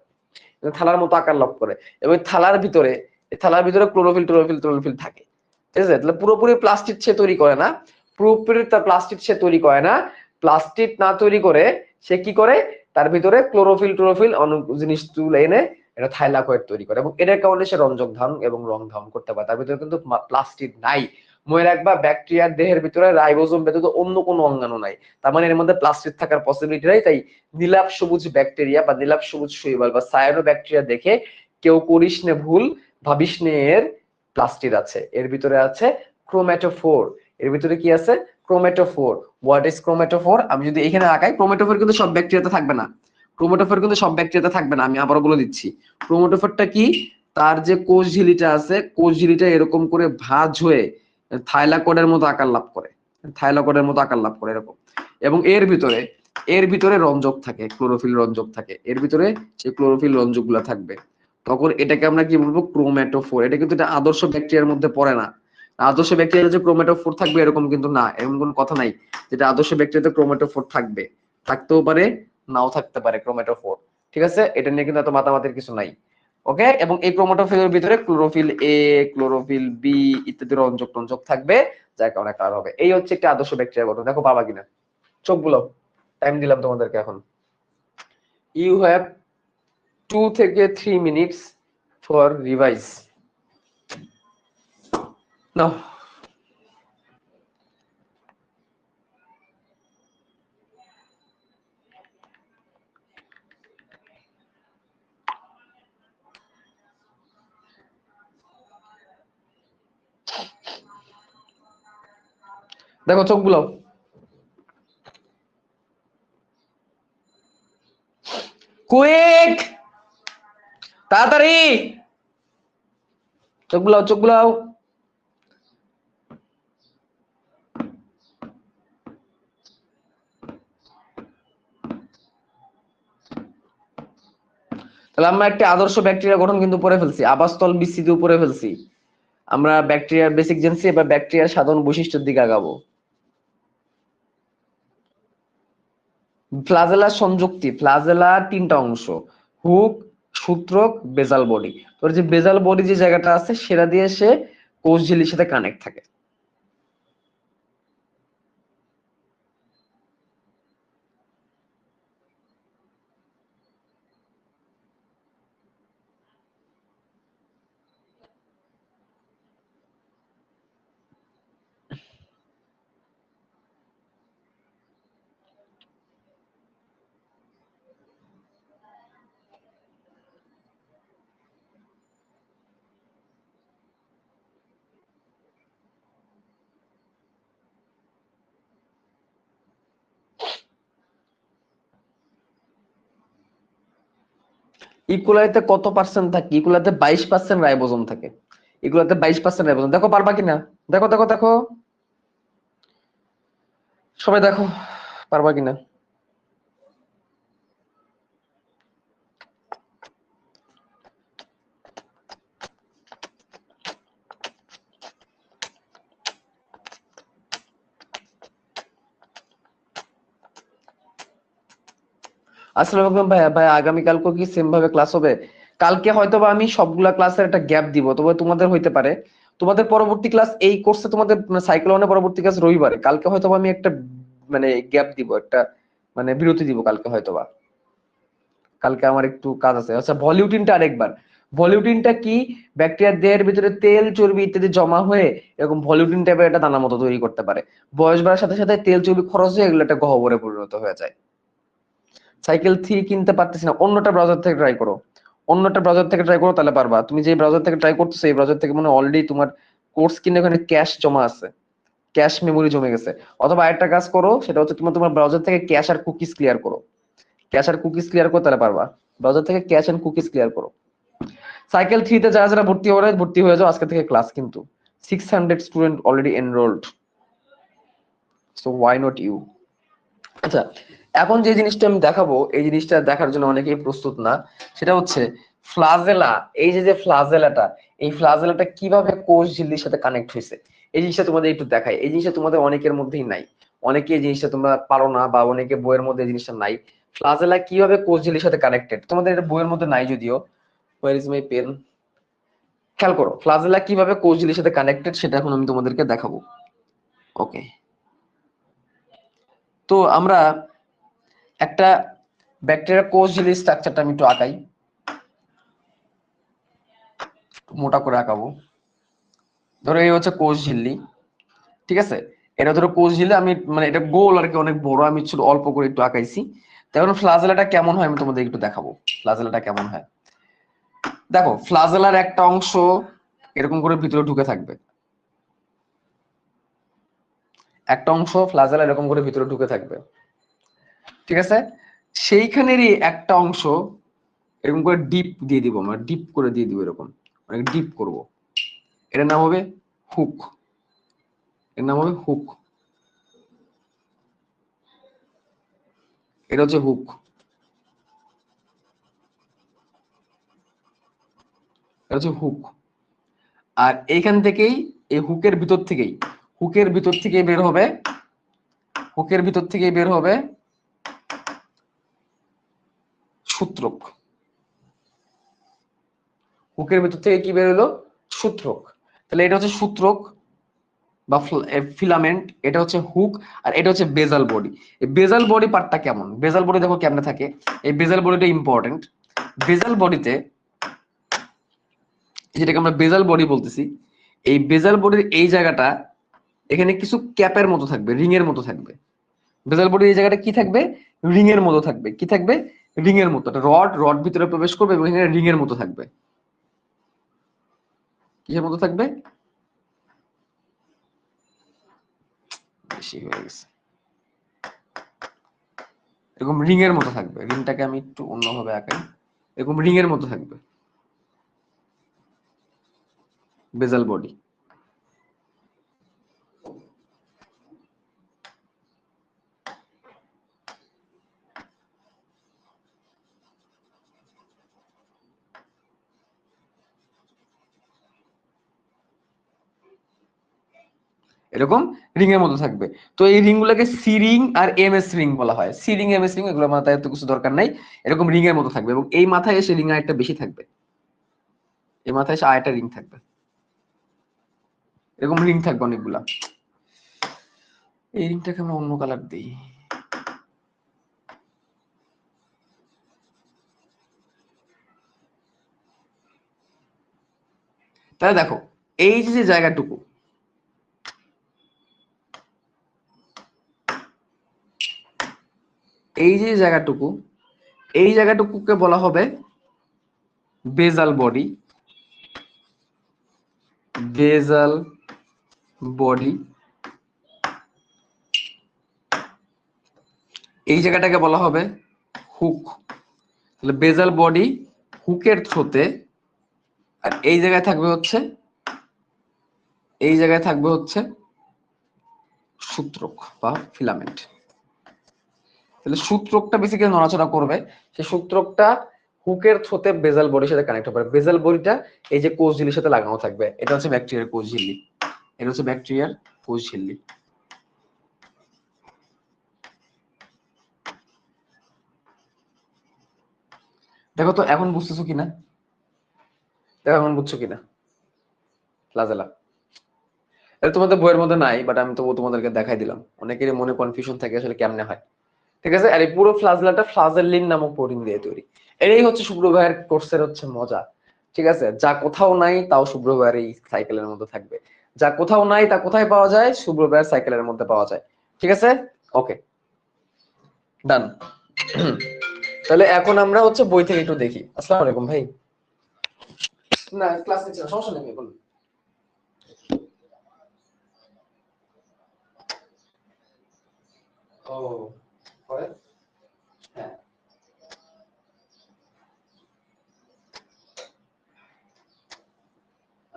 Speaker 1: থালার মতো আকার লাভ করে। এবং থালার ভিতরে, থালার ভিতরে ক্লোরোফিল টোরোফিল টোরোফিল থাকে, ঠিক আছে? তাহলে পুরোপুরি প্লাস্টিক সে তৈরি করে না, পুরোপুরি তার প্লাস্টিক সে তৈরি করে না। প্লাস্টিক না তৈরি করে সে কি করে? তার ভিতরে ক্লোরোফিল টোরোফিল অনেক জিনিস তুলে এনে এটা থাইলাকয়েড তৈরি করে, এবং এটার কারণে সে রঞ্জক ধারণ এবং রং ধারণ করতে পারে। তার ভিতরে কিন্তু প্লাস্টিক নাই। মনে রাখবা, ব্যাকটেরিয়ার দেহের ভিতরে রাইবোজোম ব্যতীত অন্য কোনো অঙ্গাণু নাই। তার মানে এর মধ্যে প্লাস্টিক থাকার পসিবিলিটি নাই। তাই নীলাভ সবুজ ব্যাকটেরিয়া বা নীলাভ সবুজ শৈবাল বা সায়ানো ব্যাকটেরিয়া দেখে কেউ করিস নে ভুল, ভাবিস নে এর প্লাস্টিড আছে। এর ভিতরে আছে ক্রোম্যাটোফোর। এর ভিতরে কি আছে? ক্রোম্যাটোফোর। What is chromatophore? আমি যদি এখানে আঁকাই, ক্রোম্যাটোফোর কিন্তু সব ব্যাকটেরিয়াতে থাকবে না। ক্রোম্যাটোফোর কিন্তু সব ব্যাকটেরিয়াতে থাকবে না, আমি আবারও বলে দিচ্ছি। ক্রোম্যাটোফোরটা কি? তার যে কোষ ঝিলিটা আছে, কোষ ঝিলিটা এরকম করে ভাঁজ হয়ে থাইলাকয়েডের মতো আকার লাভ করে, থাইলাকয়েডের মতো আকার লাভ করে এরকম। এবং এর ভিতরে রঞ্জক থাকে, ক্লোরোফিল রঞ্জক থাকে এর ভিতরে, সেই ক্লোরোফিল রঞ্জক গুলা থাকবে। তখন এটাকে আমরা কি বলবো? ক্রোম্যাটোফোর। এটা কিন্তু এটা আদর্শ ব্যাকটেরিয়ার মধ্যে পড়ে না। আদর্শ ব্যাকটেরিয়া যে ক্রোম্যাটোফোর থাকবে এরকম কিন্তু না, এমন কোনো কথা নাই। যেটা আদর্শ ব্যাকটেরিয়াতে ক্রোম্যাটোফোর থাকবে, থাকতেও পারে, নাও থাকতে পারে ক্রোম্যাটোফোর, ঠিক আছে? এটা নিয়ে কিন্তু এত মাতামাতির কিছু নাই। ওকে। এবং এই ক্রোম্যাটোফোরের ভিতরে ক্লোরোফিল এ, ক্লোরোফিল বি ইত্যাদি রঞ্জক টঞ্জক থাকবে, যার কারণে কালার হবে। এই হচ্ছে একটা আদর্শ ব্যাকটেরিয়া গঠন। দেখো বাবা কিনা, চোখ বুলাও, টাইম দিলাম তোমাদেরকে এখন। ইউ হ্যাভ 2 থেকে 3 মিনিটস ফর রিভাইজ নাও। দেখো চোখ বুলাও, কুইক, তাড়াতাড়ি। চোখ বুলাও, চোখ বুলাও। তাহলে আমরা একটা আদর্শ ব্যাকটেরিয়া গঠন কিন্তু পড়ে ফেলছি, আবাসস্থল বিস্তৃতি উপরে ফেলছি। আমরা ব্যাকটেরিয়ার বেসিক জেনছি, এবার ব্যাকটেরিয়ার সাধারণ বৈশিষ্ট্যের দিকে আগাবো। ফ্লাজেলার সংযুক্তি, ফ্লাজেলা তিনটা অংশ, হুক, সূত্রক, বেজাল বডি। তোর যে বেজাল বডি যে জায়গাটা আছে সেটা দিয়ে সে কোষ ঝিল্লির সাথে কানেক্ট থাকে। ইকোলাইতে কত পার্সেন্ট থাকে? ইকোলাইতে 22% রাইবোজোম থাকে। ইকোলাইতে 22% রাইবোজোম। দেখো পারবা কিনা, দেখো দেখো দেখো, সবাই দেখো পারবা কিনা। আসসালামু আলাইকুম ভাইয়া। ভাই আগামীকালকে কি সেম ভাবে ক্লাস হবে? কালকে হয়তো বা আমি সবগুলা ক্লাসের একটা গ্যাপ দিব, তবে তোমাদের হইতে পারে তোমাদের পরবর্তী ক্লাস এই কোর্সে তোমাদের সাইক্লোনের পরবর্তী ক্লাস রবিবারে, কালকে হয়তো বা আমি একটা মানে গ্যাপ দিব, একটা মানে বিরতি দিব কালকে হয়তো বা। কালকে আমার একটু কাজ আছে। আচ্ছা, ভলিউটিনটা আরেকবার। ভলিউটিনটা কি? ব্যাকটেরিয়ার দেহের ভিতরে তেল, চর্বি ইত্যাদি জমা হয়ে এরকম ভলিউটিন টাইপের একটা দানার মতো তৈরি করতে পারে। বয়স বাড়ার সাথে সাথে তেল, চর্বি খরচ হয়ে এগুলো একটা গহ্বরে পরিণত হয়ে যায়। সাইকেল 3 কিনতে পারতেছি না, অন্যটা ব্রাউজার থেকে ট্রাই করো। অন্যটা ব্রাউজার থেকে ট্রাই করো, তাহলে পারবা। তুমি যে ব্রাউজার থেকে ট্রাই করতেছো এই ব্রাউজার থেকে মনে অলরেডি তোমার কোর্স কিনে ওখানে ক্যাশ জমা আছে, ক্যাশ মেমোরি জমে গেছে। অথবা আরেকটা কাজ করো, সেটা হচ্ছে তোমার তোমার ব্রাউজার থেকে ক্যাশ আর কুকিজ ক্লিয়ার করো। ক্যাশ আর কুকিজ ক্লিয়ার করো, তাহলে পারবা। ব্রাউজার থেকে ক্যাশ এন্ড কুকিজ ক্লিয়ার করো। সাইকেল 3 তে যারা যারা ভর্তি হয়ে যাও আজকে থেকে ক্লাস কিন্তু 600 student already enrolled, so why not you. আচ্ছা, এখন যে জিনিসটা আমি দেখাবো এই জিনিসটা দেখার জন্য অনেকেই প্রস্তুত না। সেটা হচ্ছে ফ্লাজেলা। এই যে যে ফ্লাজেলাটা, এই ফ্লাজেলাটা কিভাবে কোষ ঝিল্লির সাথে কানেক্ট হয়েছে এই জিনিসটা তোমাদের একটু দেখাই। এই জিনিসটা তোমাদের অনেকের মধ্যেই নাই, অনেকে এই জিনিসটা তোমরা পারো না, বা অনেকে বইয়ের মধ্যে এই জিনিসটা নাই। ফ্লাজেলা কিভাবে কোষ ঝিল্লির সাথে কানেক্টেড, তোমাদের এটা বইয়ের মধ্যে নাই যদিও। Where is my pen? খেয়াল করো ফ্লাজেলা কিভাবে কোষ ঝিল্লির সাথে কানেক্টেড, সেটা এখন আমি তোমাদেরকে দেখাবো। ওকে, তো আমরা একটা ব্যাকটেরিয়া কোষ ঝিল্লির স্ট্রাকচারটা আমি একটু আঁকাই, মোটা করে আঁকাবো। ধরো এই হচ্ছে কোষ ঝিল্লি, ঠিক আছে? এটা ধরো কোষ ঝিল্লি, আমি মানে এটা গোল আর কি, অনেক বড়, আমি ছোট অল্প করে একটু আঁকাইছি। তখন ফ্লাজেলাটা কেমন হয় আমি তোমাদের একটু দেখাবো। ফ্লাজেলাটা কেমন হয় দেখো। ফ্লাজেলার একটা অংশ এরকম করে ভিতরে ঢুকে থাকবে, একটা অংশ ফ্লাজেলা এরকম করে ভিতরে ঢুকে থাকবে, ঠিক আছে? সেইখানেরই একটা অংশ এরকম করে ডিপ দিয়ে দিব, আমরা ডিপ করে দিয়ে দিব, এরকম অনেক ডিপ করব। এটার নাম হবে হুক, এর নাম হবে হুক। এটা হচ্ছে হুক, এটা হচ্ছে হুক। আর এইখান থেকেই, এই হুকের ভিতর থেকেই, হুকের ভিতর থেকে বের হবে, হুকের ভিতর থেকে বের হবে সূত্রক। হুকের ভিতর থেকে কি বের হলো? সূত্রক। তাহলে এটা হচ্ছে সূত্রক বা ফিলামেন্ট, এটা হচ্ছে হুক, আর এটা হচ্ছে বেজাল বডি। এই বেজাল বডি পার্টটা কেমন? বেজাল বডি দেখো কেমনে থাকে। এই বেজাল বডিটা ইম্পর্টেন্ট। বেজাল বডিতে, যেটাকে আমরা বেজাল বডি বলতেছি, এই বেজাল বডির এই জায়গাটা, এখানে কিছু ক্যাপের মতো থাকবে, রিং এর মতো থাকবে। বেজাল বডির এই জায়গাটা কি থাকবে? রিং এর মতো থাকবে। কি থাকবে? রিং এর মতো। রড রড ভিতরে প্রবেশ করবে এবং এখানে রিং এর মতো থাকবে। কিসের মতো থাকবে? বেশি হয়ে গেছে, এরকম রিং এর মতো থাকবে। রিংটাকে আমি একটু অন্যভাবে আঁকাই, এরকম রিং এর মতো থাকবে। বেজাল বডি। এরকম রিং এর মতো থাকবে। তো এই রিং গুলোকে সি রিং আর এমএস রিং বলা হয়। সি রিং এমএস রিং এগুলো মাথায় এত কিছু দরকার নাই, এরকম রিং এর মতো থাকবে এবং এই মাথায় এসে রিং আরেকটা বেশি থাকবে, এই মাথায় এসে আরেকটা রিং থাকবে, এরকম রিং থাকবে অনেকগুলা। এই রিংটাকে আমরা অন্য কালার দিই। তাহলে দেখো এই যে জায়গাটুকু, এই যে জায়গাটুকু, এই জায়গাটুকুকে বলা হবে বেজাল বডি। বেজাল বডি। এই জায়গাটাকে বলা হবে হুক। তাহলে বেজাল বডি হুকের থ্রোতে, আর এই জায়গায় থাকবে হচ্ছে, এই জায়গায় থাকবে হচ্ছে সূত্রক বা ফিলামেন্ট। তাহলে সূত্রকটা বেসিক্যালি নড়াচড়া করবে, সেই সূত্রকটা হুকের থ্রোতে বেজাল বডির সাথে কানেক্ট হবে। বেজাল বডিটা এই যে কোষ ঝিল্লির সাথে লাগানো থাকবে, এটা হচ্ছে ব্যাকটেরিয়ার কোষ ঝিল্লি, এটা হচ্ছে ব্যাকটেরিয়ার কোষ ঝিল্লি। দেখো তো এখন বুঝতেছো কিনা, দেখো এখন বুঝছো কিনা ফ্লাজেলা। এটা তোমাদের বইয়ের মধ্যে নাই, বাট আমি তবু তোমাদেরকে দেখাই দিলাম, অনেকেরই মনে কনফিউশন থাকে আসলে কেমনে হয়। ঠিক আছে, আর এই পুরো ফ্লাজেলাটা ফ্লাজেলিন নামক প্রোটিন দিয়ে তৈরি। এটাই হচ্ছে শুভ্র ভাইয়ের কোর্সের হচ্ছে মজা। ঠিক আছে, যা কোথাও নাই তাও শুভ্র ভাইয়ের এই সাইকেলের মধ্যে থাকবে, যা কোথাও নাই তা কোথায় পাওয়া যায়, শুভ্র ভাইয়ের সাইকেলের মধ্যে পাওয়া যায়। ঠিক আছে, ওকে, ডান। তাহলে এখন আমরা হচ্ছে বই থেকে একটু দেখি। আসসালামু আলাইকুম ভাই। না ক্লাস নিচ্ছে না, সমস্যা নেই, বলুন। ও পরে, হ্যাঁ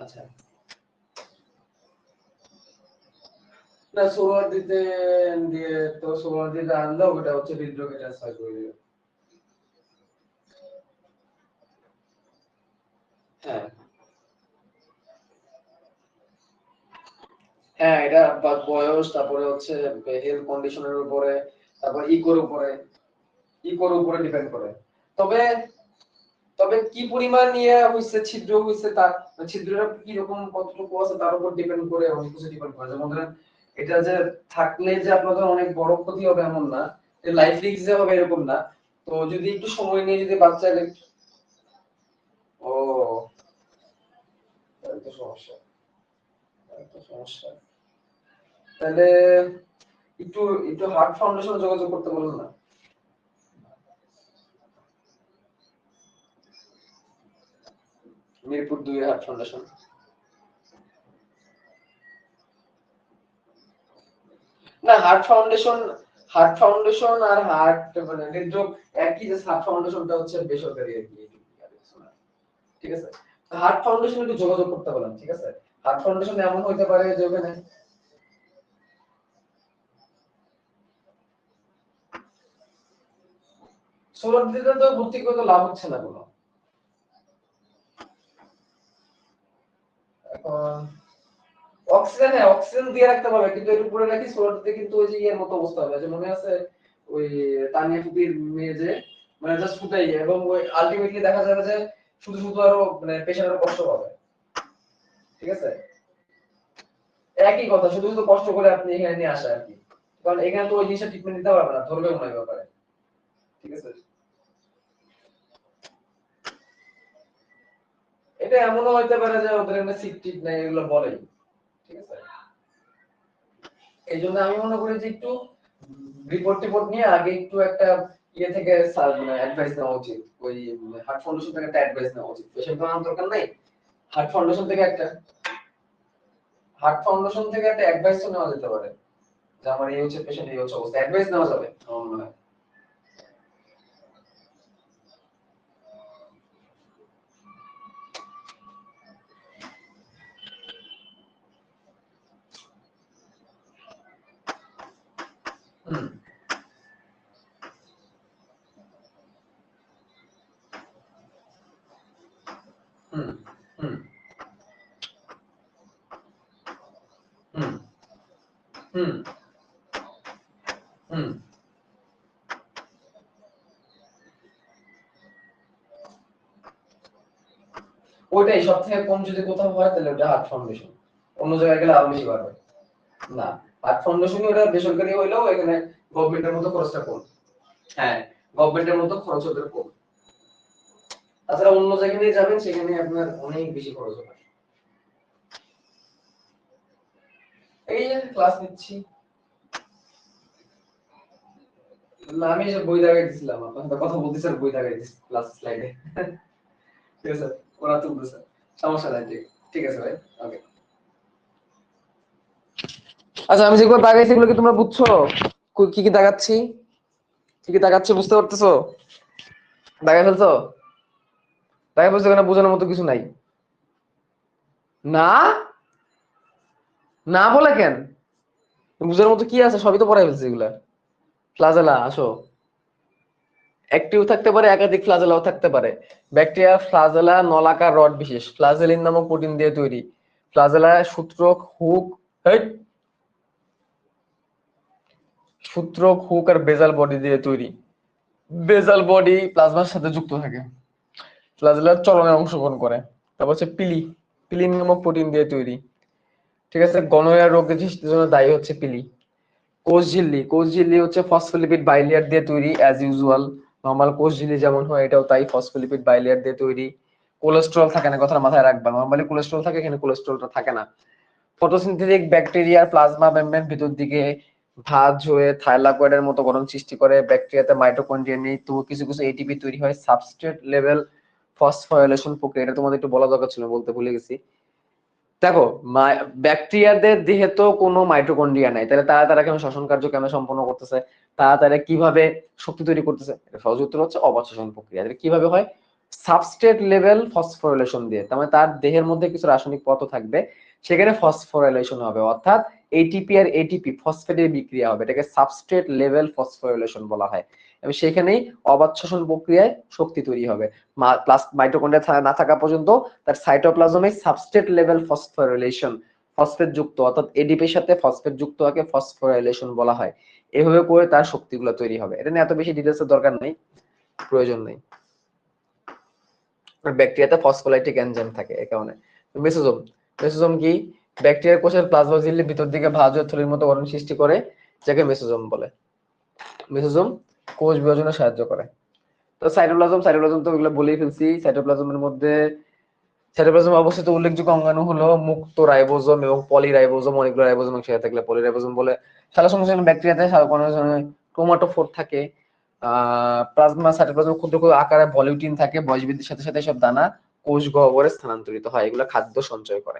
Speaker 1: আচ্ছা। না সোলার দিতে দিয়ে তো সোলার দিতে আনলেও ওটা হচ্ছে হৃদরোগে ট্রান্সফার করে দিবে। হ্যাঁ হ্যাঁ, এটা বয়স, তারপরে হচ্ছে হেলথ কন্ডিশনের উপরে, তারপর ইকোর উপরে ডিপেন্ড করে। তবে তবে কি পরিমাণ ইয়ে হইছে, ছিদ্র হইছে, তার ছিদ্রটা কি রকম কতটুকু আছে তার উপর ডিপেন্ড করে, অনেক কিছু ডিপেন্ড করে। যেমন ধরেন এটা যে থাকলে যে আপনাদের অনেক বড় ক্ষতি হবে এমন না, লাইফ রিস্ক যে হবে এরকম না। তো যদি একটু সময় নিয়ে যদি বাচ্চাকে, ও তাহলে তো সমস্যা, তাহলে তো সমস্যা। তাহলে একটু একটু হার্ট ফাউন্ডেশনে যোগাযোগ করতে বলুন না। Mirpur 2 heart foundation. না হার্ট ফাউন্ডেশন, হার্ট ফাউন্ডেশন আর হার্ট মানে হৃদরোগ একই, যে হার্ট ফাউন্ডেশনটা হচ্ছে বেসরকারি আর কি। ঠিক আছে, হার্ট ফাউন্ডেশন একটু যোগাযোগ করতে বলেন। ঠিক আছে, হার্ট ফাউন্ডেশন এমন হইতে পারে যে ওখানে সোলার দিতে তো ভর্তি করে তো লাভ হচ্ছে না কোনো। এখন অক্সিজেন, হ্যাঁ অক্সিজেন দিয়ে রাখতে পারবে, কিন্তু এর উপরে নাকি সোলার দিতে কিন্তু ওই যে ইয়ের মতো অবস্থা হবে, যে মনে আছে ওই তানিয়া ফুপির মেয়ে যে মানে জাস্ট ফুটাই, এবং ওই আলটিমেটলি দেখা যাবে যে শুধু শুধু আরো মানে পেশেন্ট আরো কষ্ট পাবে। ঠিক আছে, একই কথা, শুধু শুধু কষ্ট করে আপনি এখানে নিয়ে আসা আর কি, কারণ এখানে তো ওই জিনিসটা ট্রিটমেন্ট দিতে পারবে না, ধরবে মনে হয় ব্যাপারে। ঠিক আছে, এটা এমনও হইতে পারে যে ওদের এখানে সিট টিট নাই, এগুলো বলেই। ঠিক আছে, এই জন্য আমি মনে করি যে একটু রিপোর্ট টিপোর্ট নিয়ে আগে একটু একটা ইয়ে থেকে মানে অ্যাডভাইস নেওয়া উচিত, ওই হার্ট ফাউন্ডেশন থেকে একটা অ্যাডভাইস নেওয়া উচিত। পেশেন্ট তো আনার দরকার নাই, হার্ট ফাউন্ডেশন থেকে একটা, হার্ট ফাউন্ডেশন থেকে একটা অ্যাডভাইস তো নেওয়া যেতে পারে, যে আমার এই হচ্ছে পেশেন্ট, এই হচ্ছে অবস্থা, অ্যাডভাইস নেওয়া যাবে আমার মনে হয়। হুম হুম ওইটাই সব থেকে কম যদি কোথাও হয় তাহলে ওটা হার্ট ফাউন্ডেশন, অন্য জায়গায় গেলে আরো বেশি বাড়বে। না, হার্ট ফাউন্ডেশনই ওটা বেসরকারি হইলেও এখানে গভর্নমেন্টের মতো খরচটা কম। হ্যাঁ, গভর্নমেন্টের মতো খরচ ওদের কম। তাছাড়া অন্য যেখানে যাবেন সেখানে আপনার অনেক বেশি খরচ হবে। এই যে ক্লাস নিচ্ছি। না, আমি যে বই দাগাই দিছিলাম, আপনার সাথে কথা বলতেছি আর বই দাগাই দিছি ক্লাস স্লাইডে। ঠিক আছে, ওরা তুলতেছে, সমস্যা নাই। ঠিক ঠিক আছে ভাই, ওকে। আচ্ছা, আমি যেগুলো দাগাইছি এগুলো কি তোমরা বুঝছো? কি কি দাগাচ্ছি, কি কি দাগাচ্ছি বুঝতে পারতেছো? দাগাই ফেলছো? দাগাই ফেলছো কেন? বোঝানোর মতো কিছু নাই? না, না বলে কেন? বুঝানোর মতো কি আছে? সবই তো পড়াই ফেলছি এগুলা। ফ্লাজেলা, আসো। অ্যাক্টিভ থাকতে পারে, একাধিক ফ্লাজেলাও থাকতে পারে। ব্যাকটেরিয়া ফ্লাজেলা নলাকার রড বিশেষ, ফ্লাজেলিন নামক প্রোটিন দিয়ে তৈরি। ফ্লাজেলা সূত্রক, হুক, সূত্রক, হুক আর বেজাল বডি দিয়ে তৈরি। বেজাল বডি প্লাজমার সাথে যুক্ত থাকে। ফ্লাজেলা চলনে অংশগ্রহণ করে। তারপর হচ্ছে পিলি, পিলিন নামক প্রোটিন দিয়ে তৈরি। ঠিক আছে, গনোরিয়া রোগের জন্য দায়ী হচ্ছে পিলি। কোষ ঝিল্লি, কোষ ঝিল্লি হচ্ছে ফসফোলিপিড বাইলেয়ার দিয়ে তৈরি অ্যাজ ইউজুয়াল। নরমাল কোষ ঝিল্লি যেমন হয় এটাও তাই, ফসফোলিপিড বাইলেয়ার দিয়ে তৈরি। কোলেস্ট্রল থাকে না, কথাটা মাথায় রাখবা। নরমালি কোলেস্ট্রল থাকে, এখানে কোলেস্ট্রলটা থাকে না। ফটোসিনথেটিক ব্যাকটেরিয়ার প্লাজমা মেমব্রেন ভিতর দিকে ভাঁজ হয়ে থাইলাকয়েডের মতো গঠন সৃষ্টি করে। ব্যাকটেরিয়াতে মাইটোকন্ড্রিয়া নেই, তো কিছু কিছু এটিপি তৈরি হয় সাবস্ট্রেট লেভেল ফসফোরাইলেশন প্রক্রিয়া। এটা তোমাদের একটু বলা দরকার ছিল, বলতে ভুলে গেছি। দেখো, ব্যাকটেরিয়াদের দেহে তো কোনো মাইটোকন্ড্রিয়া নাই, তাহলে তারা তারা কেন শ্বসন কার্য কেন সম্পন্ন করতেছে? তারা তারা কিভাবে শক্তি তৈরি করতেছে? এটা সহজ উত্তর হচ্ছে অবাত প্রক্রিয়া। এটা কিভাবে হয়? সাবস্ট্রেট লেভেল ফসফোরাইলেশন দিয়ে। তার মানে তার দেহের মধ্যে কিছু রাসায়নিক পদার্থ থাকবে, সেখানে ফসফোরাইলেশন হবে, অর্থাৎ এটিপি আর এটিপি ফসফেটের বিক্রিয়া হবে। এটাকে সাবস্ট্রেট লেভেল ফসফোরাইলেশন বলা হয়। এবং সেখানেই অবাত শ্বসন প্রক্রিয়ায় শক্তি তৈরি হবে। প্লাস মাইটোকন্ড্রিয়া না থাকা পর্যন্ত তার সাইটোপ্লাজমে সাবস্ট্রেট লেভেল ফসফোরাইলেশন, ফসফেট যুক্ত, অর্থাৎ এডিপির সাথে ফসফেট যুক্ত হওয়াকে ফসফোরাইলেশন বলা হয়। এভাবে করে তার শক্তিগুলো তৈরি হবে। এটা নিয়ে এত বেশি ডিটেলসের দরকার নেই, প্রয়োজন নেই। ব্যাকটেরিয়াতে ফসফোলাইটিক এনজাইম থাকে এই কারণে। মেসোজোম, মেসোজোম কি? ব্যাকটেরিয়ার কোষের প্লাজমা ঝিল্লির ভিতর দিকে ভাঁজ হয়ে থলির মতো গঠন সৃষ্টি করে, যাকে মেসোজোম বলে। মেসোজোম কোষ বিভাজনে সাহায্য করে। তো সাইটোপ্লাজম, সাইটোপ্লাজম তো এগুলো বলেই ফেলছি। সাইটোপ্লাজমের মধ্যে সাইটোপ্লাজমে অবস্থিত উল্লেখযোগ্য অঙ্গাণু হলো মুক্ত রাইবোজোম এবং পলিরাইবোজোম। অনেকগুলো রাইবোজোম একসাথে থাকলে পলিরাইবোজোম বলে। সালোকসংশ্লেষণ ব্যাকটেরিয়াতে ক্রোমাটোফোর থাকে। প্লাজমা সাইটোপ্লাজম ক্ষুদ্র ক্ষুদ্র আকারে ভলিউটিন থাকে। বয়স বৃদ্ধির সাথে সাথে সব দানা কোষ গহ্বরে স্থানান্তরিত হয়। এগুলো খাদ্য সঞ্চয় করে।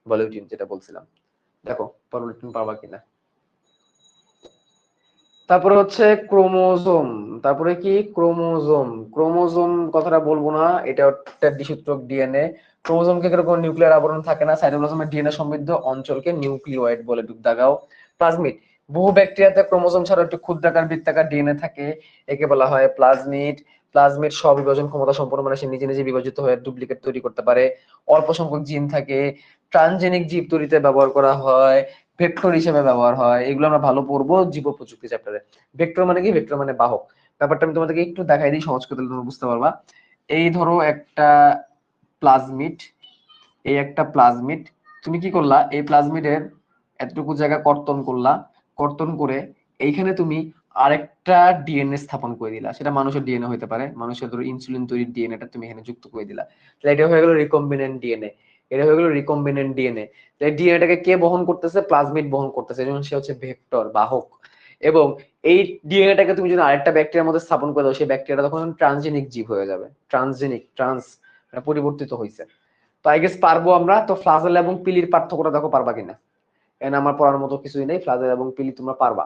Speaker 1: ভলিউটিন যেটা বলছিলাম, দেখো ভলিউটিন পাবা কিনা। তারপরে হচ্ছে ক্রোমোজোম। তারপরে কি? ক্রোমোজোম। ক্রোমোজোম কথাটা বলবো না, এটা একটা দ্বিসূত্রক ডিএনএ। ক্রোমোজোমকে কোনো নিউক্লিয়ার আবরণ থাকে না। সাইটোপ্লাজমের ডিএনএ সমৃদ্ধ অঞ্চলকে নিউক্লিওয়েড বলে। দাগাও। প্লাজমিড, বহু ব্যাকটেরিয়াতে ক্রোমোজোম ছাড়া একটি ক্ষুদ্রাকার বৃত্তাকার ডিএনএ থাকে, একে বলা হয় প্লাজমিড। প্লাজমিড স্ববিভাজন ক্ষমতা সম্পন্ন, মানে সে নিজে নিজে বিভাজিত হয়ে ডুপ্লিকেট তৈরি করতে পারে। অল্প সংখ্যক জিন থাকে। ট্রানজেনিক জীব তৈরিতে ব্যবহার করা হয়, ভেক্টর হিসেবে ব্যবহার হয়। এগুলো আমরা ভালো পড়বো জীব প্রযুক্তি চ্যাপ্টারে। ভেক্টর মানে কি? ভেক্টর মানে বাহক। ব্যাপারটা আমি তোমাদেরকে একটু দেখাই দিই সহজ করে, তুমি বুঝতে পারবা। এই ধরো একটা প্লাজমিড, এই একটা প্লাজমিড, তুমি কি করলা? এই প্লাজমিডের এতটুকু জায়গা কর্তন করলা, কর্তন করে এইখানে তুমি আরেকটা ডিএনএ স্থাপন করে দিলা। সেটা মানুষের ডিএনএ হতে পারে, মানুষের ধরো ইনসুলিন তৈরির ডিএনএটা তুমি এখানে যুক্ত করে দিলা। তাহলে এটা হয়ে গেল রিকম্বিনেন্ট ডিএনএ। এটা হয়ে গেল রিকম্বিনেন্ট ডিএনএ। তাহলে ডিএনএটাকে কে বহন করতেছে? প্লাজমিড বহন করতেছে, এজন্য সে হচ্ছে ভেক্টর, বাহক। এবং এই ডিএনএটাকে তুমি যদি আরেকটা ব্যাকটেরিয়ার মধ্যে স্থাপন করে দাও, সেই ব্যাকটেরিয়াটা তখন ট্রান্সজেনিক জীব হয়ে যাবে। ট্রান্সজেনিক, ট্রান্স পরিবর্তিত হয়েছে। তো আই গেস পারবো আমরা। তো ফ্লাজেলা এবং পিলির পার্থক্যটা দেখো, পারবা কিনা। এখানে আমার পড়ার মতো কিছুই নেই, ফ্লাজেলা এবং পিলি তোমরা পারবা।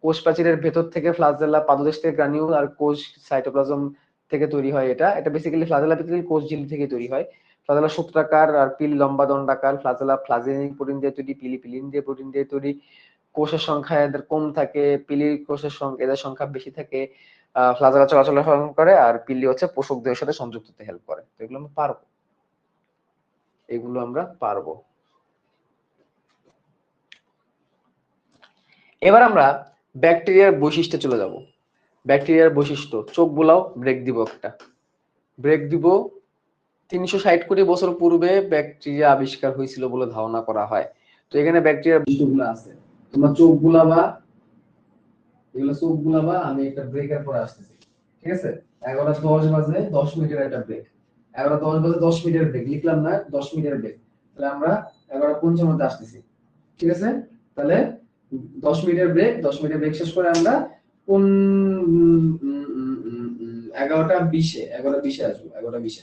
Speaker 1: কোষ প্রাচীরের ভেতর থেকে ফ্লাজেলা, পাদদেশ থেকে গ্রানিউল আর কোষ সাইটোপ্লাজম থেকে তৈরি হয়। এটা এটা বেসিক্যালি ফ্লাজেলা বেসিক্যালি কোষ ঝিল্লি থেকে তৈরি হয়। ফ্লাজেলা সূত্রাকার আর পিলি লম্বা দণ্ডাকার। ফ্লাজেলা ফ্লাজেনিক প্রোটিন দিয়ে তৈরি, পিলি পিলিন দিয়ে প্রোটিন দিয়ে তৈরি। কোষের সংখ্যা এদের কম থাকে, পিলির কোষের সংখ্যা এদের সংখ্যা বেশি থাকে। ফ্লাজেলা চলাচল করে আর পিলি হচ্ছে পোষকদের সাথে সংযুক্ত হতে হেল্প করে। তো এগুলো আমরা পারবো, এগুলো আমরা পারবো। এবার আমরা ব্যাকটেরিয়ার বৈশিষ্ট্যে চলে যাব। ব্যাকটেরিয়ার বৈশিষ্ট্য, চোখ বোলাও, ব্রেক দিব একটা, ব্রেক দিব। 360 কোটি বছর পূর্বে ব্যাকটেরিয়া আবিষ্কার হয়েছিল বলে ধারণা করা হয়। তো এখানে ব্যাকটেরিয়ার বৈশিষ্ট্যগুলো আছে, তোমরা চোখ বুলাবা, এগুলো চোখ বুলাবা, আমি একটা ব্রেকের পরে আসতেছি, ঠিক আছে? 11:10 বাজে 10 মিনিটের একটা ব্রেক, 11:10 বাজে 10 মিনিটের ব্রেক লিখলাম না, 10 মিনিটের ব্রেক। তাহলে আমরা 11:55 আসতেছি, ঠিক আছে? তাহলে 10 মিনিটের ব্রেক, 10 মিনিটের ব্রেক শেষ করে আমরা 11:20 11:20 আসবো, 11:20।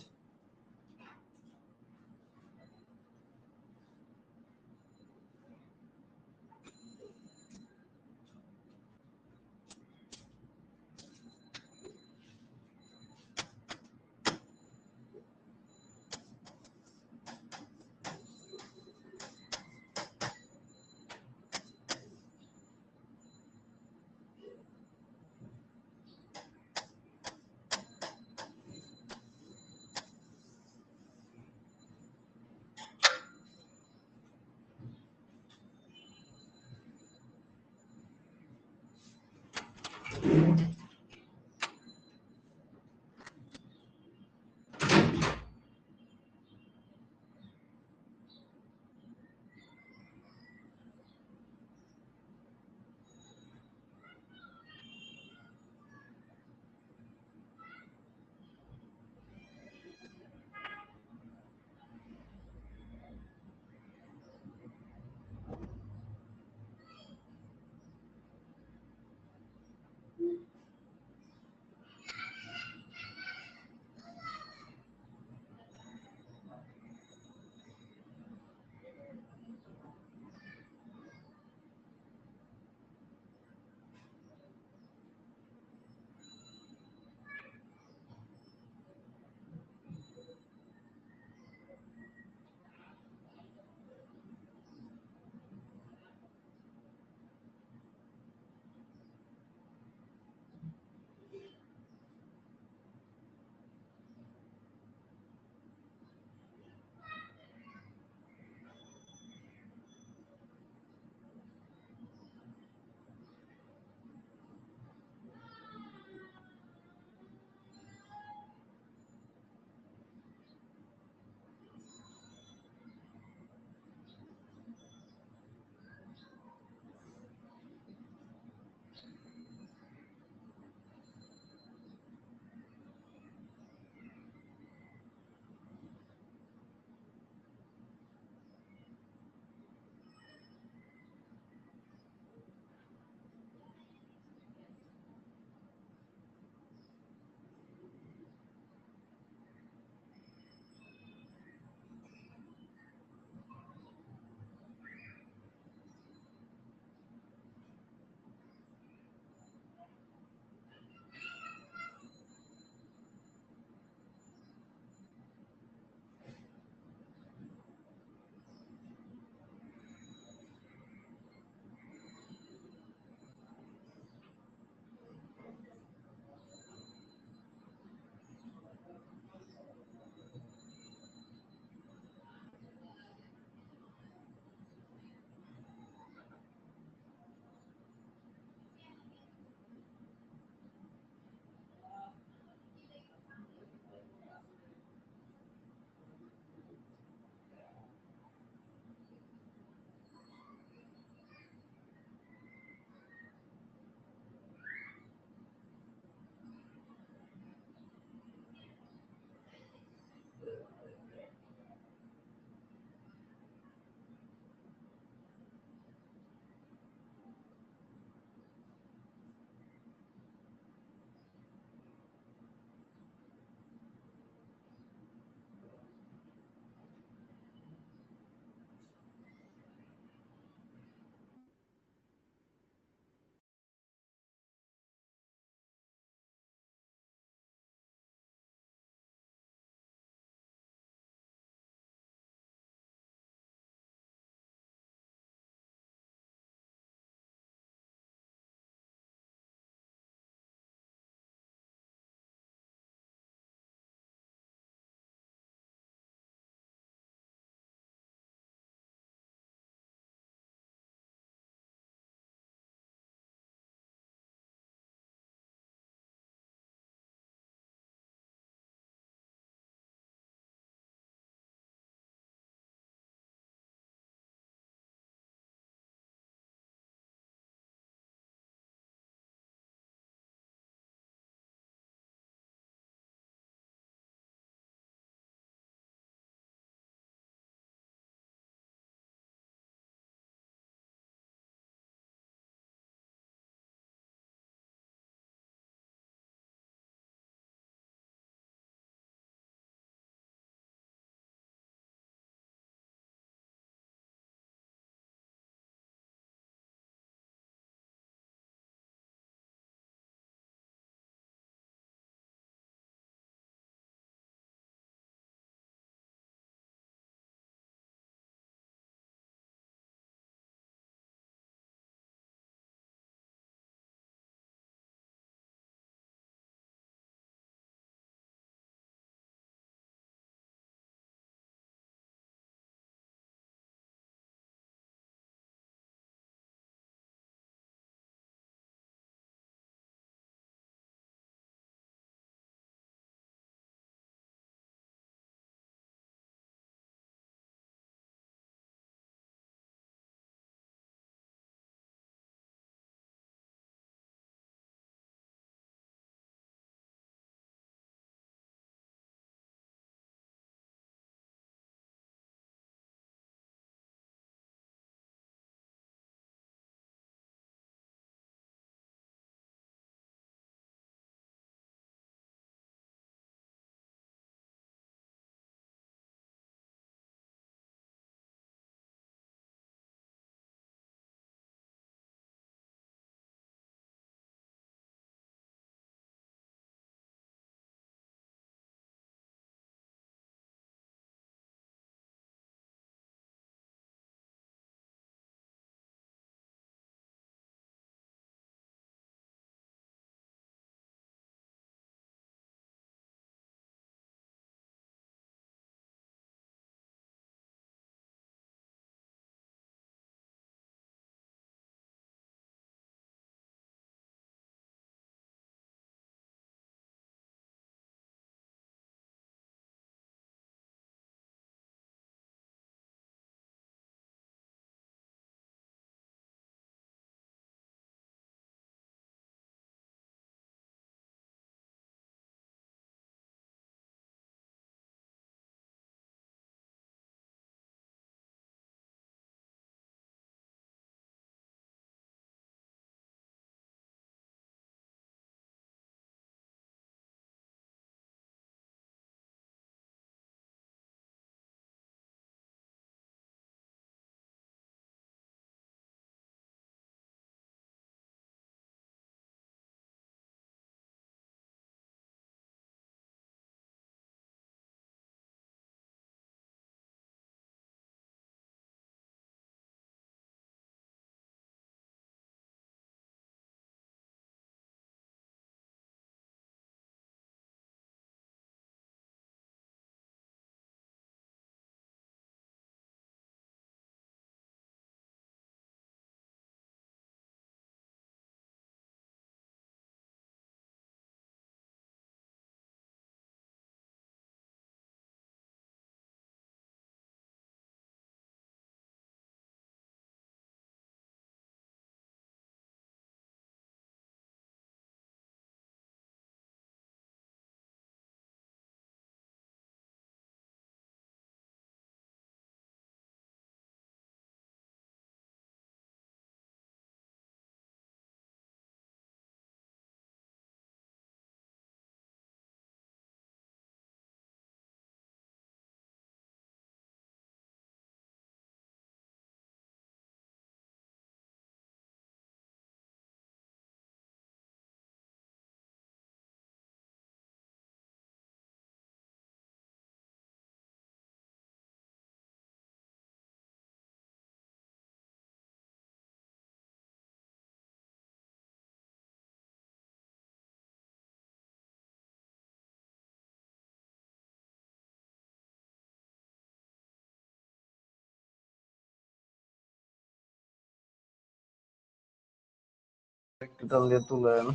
Speaker 1: একটু টান দিয়ে তুলেন।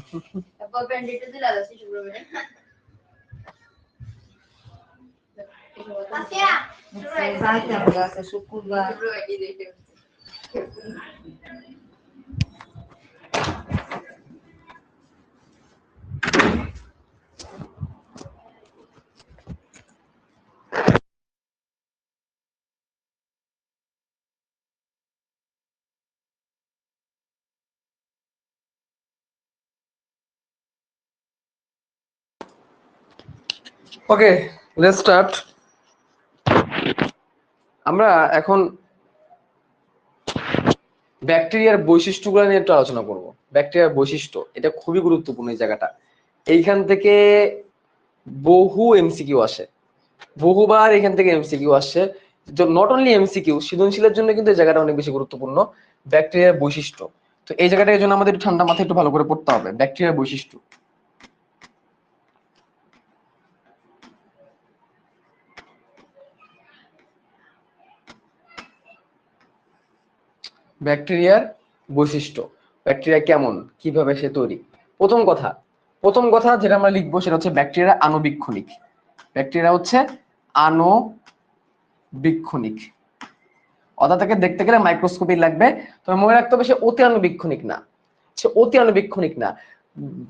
Speaker 2: তারপর ব্যান্ডেডটা দিলা আছে শুক্রবারে। আচ্ছা যাইতে হবে আছে শুক্রবার।
Speaker 1: ওকে, লেটস স্টার্ট। আমরা এখন ব্যাকটেরিয়ার বৈশিষ্ট্যগুলো নিয়ে একটু আলোচনা করব। ব্যাকটেরিয়ার বৈশিষ্ট্য, এটা খুবই গুরুত্বপূর্ণ এই জায়গাটা। এইখান থেকে বহু এমসিকিউ আসে, বহুবার এখান থেকে এমসিকিউ আসে। নট অনলি এমসিকিউ, সৃজনশীলের জন্য কিন্তু এই জায়গাটা অনেক বেশি গুরুত্বপূর্ণ। ব্যাকটেরিয়ার বৈশিষ্ট্য, তো এই জায়গাটার জন্য আমাদের একটু ঠান্ডা মাথায় একটু ভালো করে পড়তে হবে। ব্যাকটেরিয়ার বৈশিষ্ট্য, ব্যাকটেরিয়ার বৈশিষ্ট্য, ব্যাকটেরিয়া কেমন, কিভাবে সে তৈরি। প্রথম কথা যেটা আমরা লিখবো সেটা হচ্ছে ব্যাকটেরিয়া আণুবীক্ষণিক। ব্যাকটেরিয়া হচ্ছে আণুবীক্ষণিক, অর্থাৎ তাকে দেখতে গেলে মাইক্রোস্কোপি লাগবে। তবে মনে রাখতে হবে সে অতি আণুবীক্ষণিক না, সে অতি আণুবীক্ষণিক না।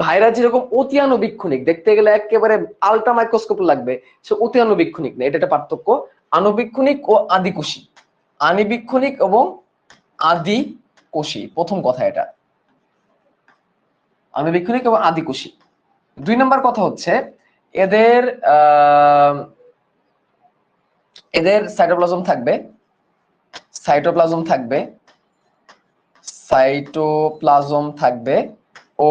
Speaker 1: ভাইরাস যেরকম অতি আণুবীক্ষণিক, দেখতে গেলে একেবারে আলট্রা মাইক্রোস্কোপ লাগবে, সে অতি আণুবীক্ষণিক না। এটা একটা পার্থক্য, আণুবীক্ষণিক ও আদিকোষী। আণুবীক্ষণিক এবং আদিকোষী, প্রথম কথা এটা, আণুবীক্ষণিক এবং আদিকোষী। 2 নম্বর কথা হচ্ছে এদের এদের সাইটোপ্লাজম থাকবে, সাইটোপ্লাজম থাকবে, সাইটোপ্লাজম থাকবে ও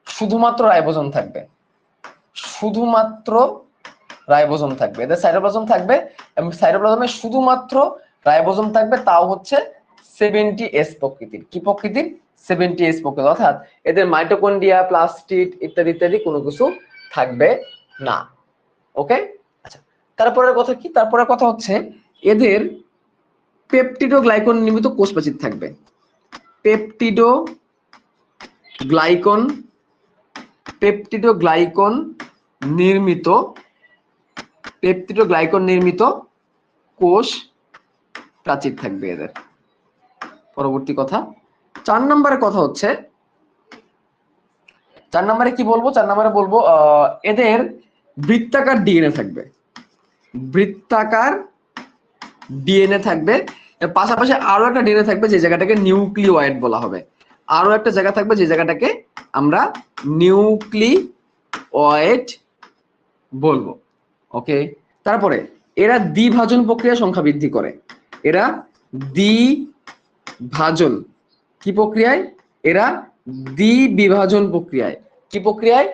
Speaker 1: শুধুমাত্র রাইবোজোম থাকবে, শুধুমাত্র রাইবোজোম থাকবে। এদের সাইটোপ্লাজম থাকবে এবং সাইটোপ্লাজমে শুধুমাত্র রাইবোজোম থাকবে, তাও হচ্ছে 70S প্রকৃতির। কি প্রকৃতির? 70S প্রকৃতির। অর্থাৎ এদের মাইটোকন্ড্রিয়া, প্লাস্টিড ইত্যাদি ইত্যাদি কোনো কিছু থাকবে না। ওকে, আচ্ছা, তারপরের কথা কি? তারপরের কথা হচ্ছে এদের পেপটিডো গ্লাইকন নির্মিত কোষপ্রাচীর থাকবে। পেপটিডো গ্লাইকন, পেপটিডো গ্লাইকন নির্মিত, পেপটিডো গ্লাইকন নির্মিত কোষ প্রাচীর থাকবে এদের। পরবর্তী কথা, 4 নম্বরের কথা হচ্ছে, 4 নম্বরে কি বলবো? 4 নম্বরে বলবো এদের বৃত্তাকার ডিএনএ থাকবে, বৃত্তাকার ডিএনএ থাকবে। এর পাশাপাশি আরো একটা ডিএনএ থাকবে যে জায়গাটাকে নিউক্লিওয়েড বলা হবে। আরো একটা জায়গা থাকবে যে জায়গাটাকে আমরা নিউক্লিওয়েড বলবো। ওকে, তারপরে এরা দ্বিভাজন প্রক্রিয়া সংখ্যা বৃদ্ধি করে। এরা দ্বিভাজন, কি প্রক্রিয়ায়? এরা দ্বিবিভাজন প্রক্রিয়ায়। কি প্রক্রিয়ায়?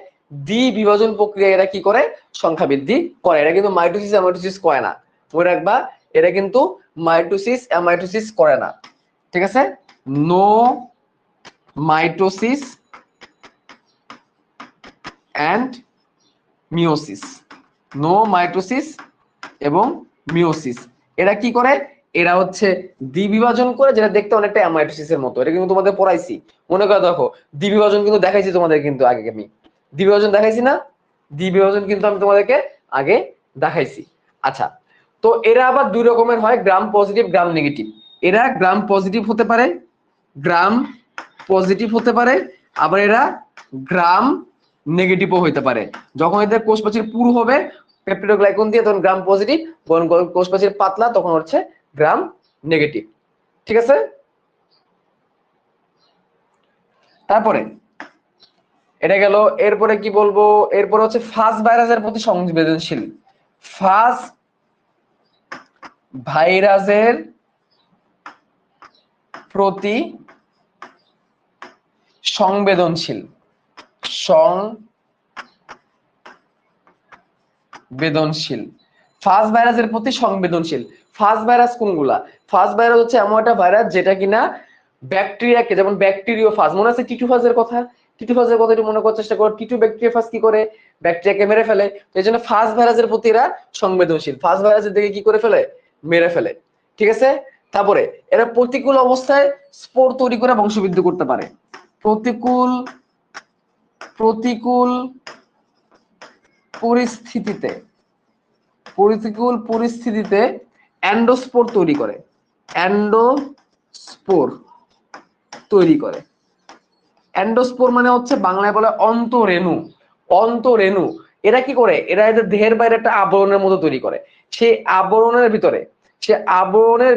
Speaker 1: দ্বিবিভাজন প্রক্রিয়ায় এরা কি করে? সংখ্যা বৃদ্ধি করে। এরা কিন্তু মাইটোসিস অ্যামাইটোসিস করে না, মনে রাখবা। এরা কিন্তু মাইটোসিস অ্যামাইটোসিস করে না, ঠিক আছে? No mitosis and meiosis, no mitosis এবং মিওসিস। এরা কি করে? এরা হচ্ছে দ্বিবিভাজন করে, যেটা দেখতে অনেকটা অ্যামাইটোসিসের মতো। এটা কিন্তু তোমাদের পড়াইছি, মনে করে দেখো। দ্বিবিভাজন কিন্তু দেখাইছি তোমাদের, কিন্তু আগে আমি দ্বিবিভাজন দেখাইছি না? দ্বিবিভাজন কিন্তু আমি তোমাদেরকে আগে দেখাইছি। আচ্ছা, তো এরা আবার 2 রকমের হয়, গ্রাম পজিটিভ, গ্রাম নেগেটিভ। এরা গ্রাম পজিটিভ হতে পারে, গ্রাম পজিটিভ হতে পারে, আবার এরা গ্রাম নেগেটিভও হতে পারে। যখন এদের কোষপ্রাচীর পুরু হবে পেপটিডোগ্লাইকন দিয়ে, তখন গ্রাম পজিটিভ। যখন কোষপ্রাচীর পাতলা তখন হচ্ছে গ্রাম নেগেটিভ, ঠিক আছে? তারপরে এটা গেল। এরপরে কি বলবো? এরপরে হচ্ছে ফাজ ভাইরাসের প্রতি সংবেদনশীল। ফাজ ভাইরাসের প্রতি সংবেদনশীল, সংবেদনশীল, ফাজ ভাইরাসের প্রতি সংবেদনশীল। ফাজ ভাইরাস কোনগুলা? ফাজ ভাইরাস হচ্ছে এমন একটা ভাইরাস যেটা কিনা ব্যাকটেরিয়াকে, যেমন ব্যাকটেরিওফাজ, মনে আছে টিটুফাজের কথা? টিটুফাজের কথা একটু মনে করার চেষ্টা করো। টিটু ব্যাকটেরিওফাজ কি করে? ব্যাকটেরিয়াকে মেরে ফেলে। এই জন্য ফাজ ভাইরাসের প্রতি এরা সংবেদনশীল, ফাজ ভাইরাসের দিকে কি করে ফেলে? মেরে ফেলে, ঠিক আছে? তারপরে এরা প্রতিকূল অবস্থায় স্পোর তৈরি করে বংশবৃদ্ধি করতে পারে। প্রতিকূল প্রতিকূল পরিস্থিতিতে অ্যান্ডোস্পোর তৈরি করে। অ্যান্ডোস্পোর তৈরি করে। অ্যান্ডোস্পোর মানে হচ্ছে বাংলায় বলে অন্তরেণু। অন্তরেণু এরা কি করে, এরা এদের দেহের বাইরে একটা আবরণের মতো তৈরি করে। সেই আবরণের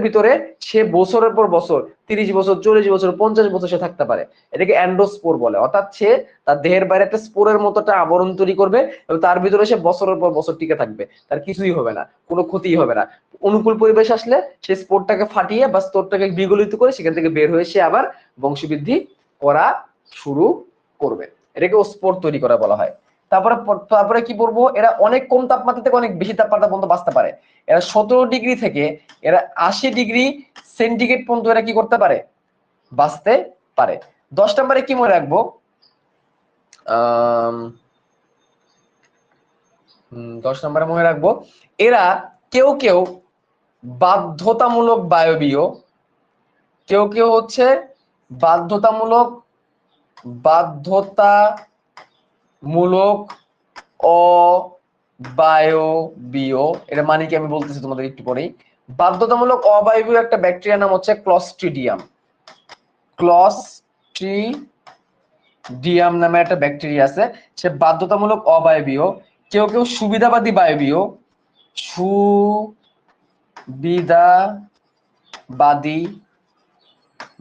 Speaker 1: ভিতরে সে বছরের পর বছর 30 বছর 40 বছর 50 বছর সে থাকতে পারে। এটাকে অ্যান্ডোস্পোর বলে। অর্থাৎ সে তার দেহের বাইরে একটা স্পোরের মতো একটা আবরণ তৈরি করবে এবং তার ভিতরে সে বছরের পর বছর টিকে থাকবে, তার কিছুই হবে না, কোনো ক্ষতিই হবে না। অনুকূল পরিবেশ আসলে সে স্পোরটাকে ফাটিয়ে বা স্তরটাকে বিগলিত করে সেখান থেকে বের হয়ে সে আবার বংশবৃদ্ধি করা শুরু করবে। এটাকে স্পোর তৈরি করা বলা হয়। তারপরে কি বলবো, এরা অনেক কম তাপমাত্রা থেকে অনেক বেশি তাপমাত্রা পর্যন্ত বাঁচতে পারে। এরা 17 ডিগ্রি থেকে এরা 80 ডিগ্রি সেন্টিগ্রেড পর্যন্ত এরা কি করতে পারে, বাঁচতে পারে। 10 নম্বরে কি মনে রাখবো, 10 নম্বরে মনে রাখবো এরা কেউ কেউ বাধ্যতামূলক বায়বীয়, কেউ কেউ হচ্ছে বাধ্যতামূলক অবায়বীয়। এটা মানে কি আমি বলতেছি তোমাদের একটু পরেই। বাধ্যতামূলক অবায়বীয় একটা ব্যাকটেরিয়ার নাম হচ্ছে ক্লস্ট্রিডিয়াম। ক্লস্ট্রিডিয়াম নামে একটা ব্যাকটেরিয়া আছে, সে বাধ্যতামূলক অবায়বীয়। কেউ কেউ সুবিধাবাদী বায়বীয়, সুবিধাবাদী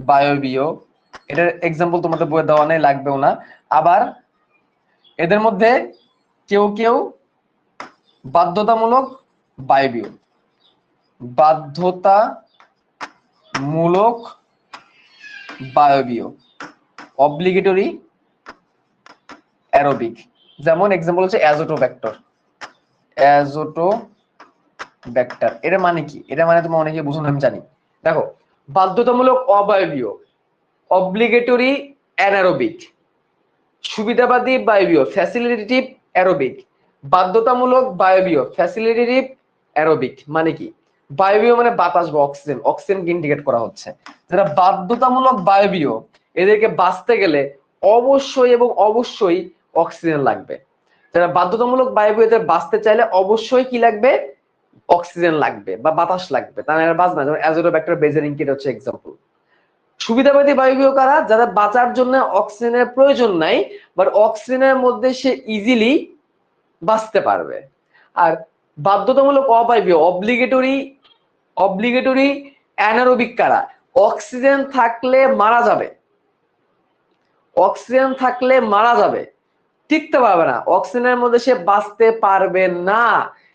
Speaker 1: বায়বীয়। এটার এক্সাম্পল তোমাদের বইয়ে দেওয়া নেই, লাগবেও না। আবার এদের মধ্যে কেউ কেউ বাধ্যতামূলক বায়বীয়, বাধ্যতামূলক বায়বীয়, অব্লিগেটরি অ্যারোবিক। যেমন এক্সাম্পল হচ্ছে অ্যাজোটোব্যাক্টর। অ্যাজোটোব্যাক্টর এর মানে কি, এটা মানে তোমরা অনেকে বুঝো না আমি জানি। দেখো, বাধ্যতামূলক অবায়বীয়, অব্লিগেটরি অ্যানারোবিক, সুবিধাবাদী বায়বীয়, ফ্যাসিলিটেটিভ অ্যারোবিক, বাধ্যতামূলক বায়বীয়, ফ্যাসিলিটেটিভ অ্যারোবিক। মানে কি, বায়বীয় মানে বাতাস বা অক্সিজেন, অক্সিজেনকে ইন্ডিকেট করা হচ্ছে। যারা বাধ্যতামূলক বায়বীয় এদেরকে বাঁচতে গেলে অবশ্যই এবং অবশ্যই অক্সিজেন লাগবে। যারা বাধ্যতামূলক বায়বীয় এদের বাঁচতে চাইলে অবশ্যই কি লাগবে, অক্সিজেন লাগবে বা বাতাস লাগবে, তা না বাঁচবে না। যেমন অ্যাজোটোব্যাক্টর বেজেরিঙ্কি হচ্ছে এক্সাম্পল। সুবিধাবাদী বায়বীয় কারা, যারা বাঁচার জন্য অক্সিজেনের প্রয়োজন নাই, বাট অক্সিজেনের মধ্যে সে ইজিলি বাঁচতে পারবে। আর বাধ্যতামূলক অবায়বীয়, অব্লিগেটরি অ্যানারোবিক কারা, অক্সিজেন থাকলে মারা যাবে, অক্সিজেন থাকলে মারা যাবে, টিকতে পারবে না, অক্সিজেনের মধ্যে সে বাঁচতে পারবে না,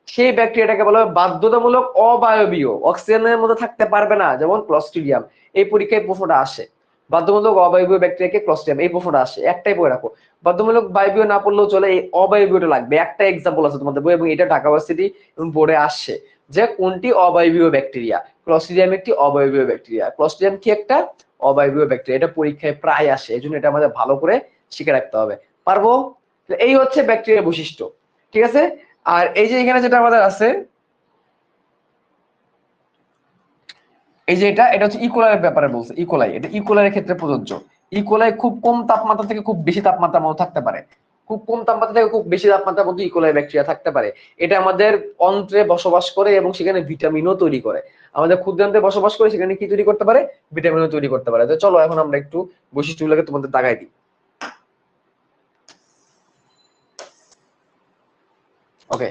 Speaker 1: সেই ব্যাকটেরিয়াটাকে বলা হয় বাধ্যতামূলক অবায়বীয়, অক্সিজেনের মধ্যে থাকতে পারবে না। যেমন ক্লস্ট্রিডিয়াম, এই পরীক্ষায় প্রশ্নটা আসে, বাধ্যতামূলক অবায়বীয় ব্যাকটেরিয়াকে ক্লস্ট্রিডিয়াম, এই প্রশ্নটা আসে। একটাই বই রাখো, বাধ্যতামূলক বায়বীয় না পড়লেও চলে, এই অবায়বীয়টা লাগবে। একটা এক্সাম্পল আছে তোমাদের বই এবং এটা ঢাকা ইউনিভার্সিটি এবং বোর্ডে আসছে যে কোনটি অবায়বীয় ব্যাকটেরিয়া। ক্লস্ট্রিডিয়াম একটি অবায়বীয় ব্যাকটেরিয়া। ক্লস্ট্রিডিয়াম কি একটা অবায়বীয় ব্যাকটেরিয়া, এটা পরীক্ষায় প্রায় আসে, এই জন্য এটা আমাদের ভালো করে শিখে রাখতে হবে। পারবো? এই হচ্ছে ব্যাকটেরিয়ার বৈশিষ্ট্য, ঠিক আছে। আর এই যে এখানে যেটা আমাদের আছে, এই যে এটা হচ্ছে ইকোলাইয়ের ব্যাপারে বলছে। ইকোলাই, এটা ইকোলাইয়ের ক্ষেত্রে প্রযোজ্য। ইকোলাই খুব কম তাপমাত্রা থেকে খুব বেশি তাপমাত্রার মধ্যে থাকতে পারে, খুব কম তাপমাত্রা থেকে খুব বেশি তাপমাত্রার মধ্যে ইকোলাই ব্যাকটেরিয়া থাকতে পারে। এটা আমাদের অন্ত্রে বসবাস করে এবং সেখানে ভিটামিনও তৈরি করে। আমাদের ক্ষুদ্রান্তে বসবাস করে, সেখানে কি তৈরি করতে পারে, ভিটামিনও তৈরি করতে পারে। তো চলো এখন আমরা একটু বৈশিষ্ট্যগুলোকে তোমাদের দাগাই দিই। ওকে,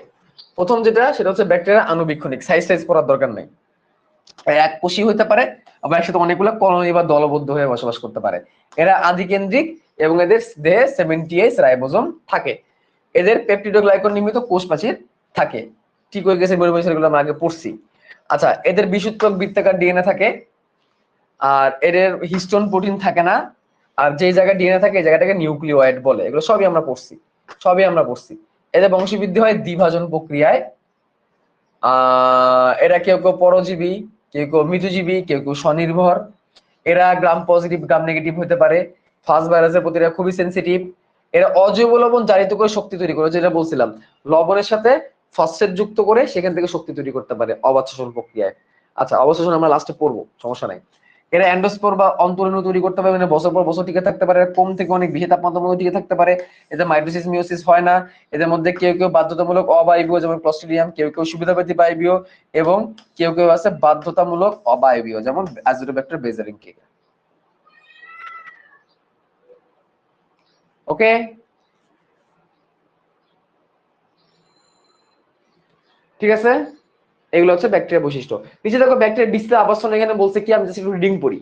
Speaker 1: প্রথম যেটা সেটা হচ্ছে ব্যাকটেরিয়া আণুবীক্ষণিক, সাইজ করার দরকার নেই। এক কোষী হতে পারে, আবার একসাথে অনেকগুলো কলোনি বা দলবদ্ধ হয়ে বসবাস করতে পারে। এরা আদিকেন্দ্রিক এবং এদের দেহে 70S রাইবোজোম থাকে। এদের পেপটিডোগ্লাইকন নির্মিত কোষ প্রাচীর থাকে। ঠিক হয়ে গেছে, এগুলো আমরা আগে পড়ছি। আচ্ছা, এদের বিসূত্রক বৃত্তাকার ডিএনএ থাকে, আর এদের হিস্টোন প্রোটিন থাকে না। আর যে জায়গায় ডিএনএ থাকে এই জায়গাটাকে নিউক্লিওয়েড বলে। এগুলো সবই আমরা পড়ছি। এদের বংশবৃদ্ধি হয় দ্বিভাজন প্রক্রিয়ায়। এরা কেউ কেউ পরজীবী, কেউ কেউ মৃতজীবী, কেউ কেউ স্বনির্ভর। এরা গ্রাম পজিটিভ গ্রাম নেগেটিভ হতে পারে। ফাস্ট ভাইরাসের প্রতি এরা খুবই সেন্সিটিভ। এরা অজৈব লবণ জারিত করে শক্তি তৈরি করে, যেটা বলছিলাম, লবণের সাথে ফসফেট যুক্ত করে সেখান থেকে শক্তি তৈরি করতে পারে অবাত শোষণ প্রক্রিয়ায়। আচ্ছা, অবাত শোষণ আমরা লাস্টে পড়বো, সমস্যা নাই। এরা এন্ডোস্পোর বা অন্তরণু তৈরি করতে পারে, মানে বছর পর বছর টিকে থাকতে পারে, কম থেকে অনেক বেশি তাপমাত্রার মধ্যে টিকে থাকতে পারে। এদের মাইটোসিস মিওসিস হয় না। এদের মধ্যে কেউ কেউ বাধ্যতামূলক অবায়বীয়, যেমন ক্লস্ট্রিডিয়াম, কেউ কেউ সুবিধাবাদী বায়বীয়, এবং কেউ কেউ আছে বাধ্যতামূলক অবায়বীয়, যেমন অ্যাজিলোব্যাক্টার বেজারিঙ্কি। ওকে, ঠিক আছে, এগুলো হচ্ছে ব্যাকটেরিয়া বৈশিষ্ট্য। নিচে দেখো ব্যাকটেরিয়া ডিসপ্লে আবাসন, এখানে বলছে কি, আমি জাস্ট একটু রিডিং পড়ি।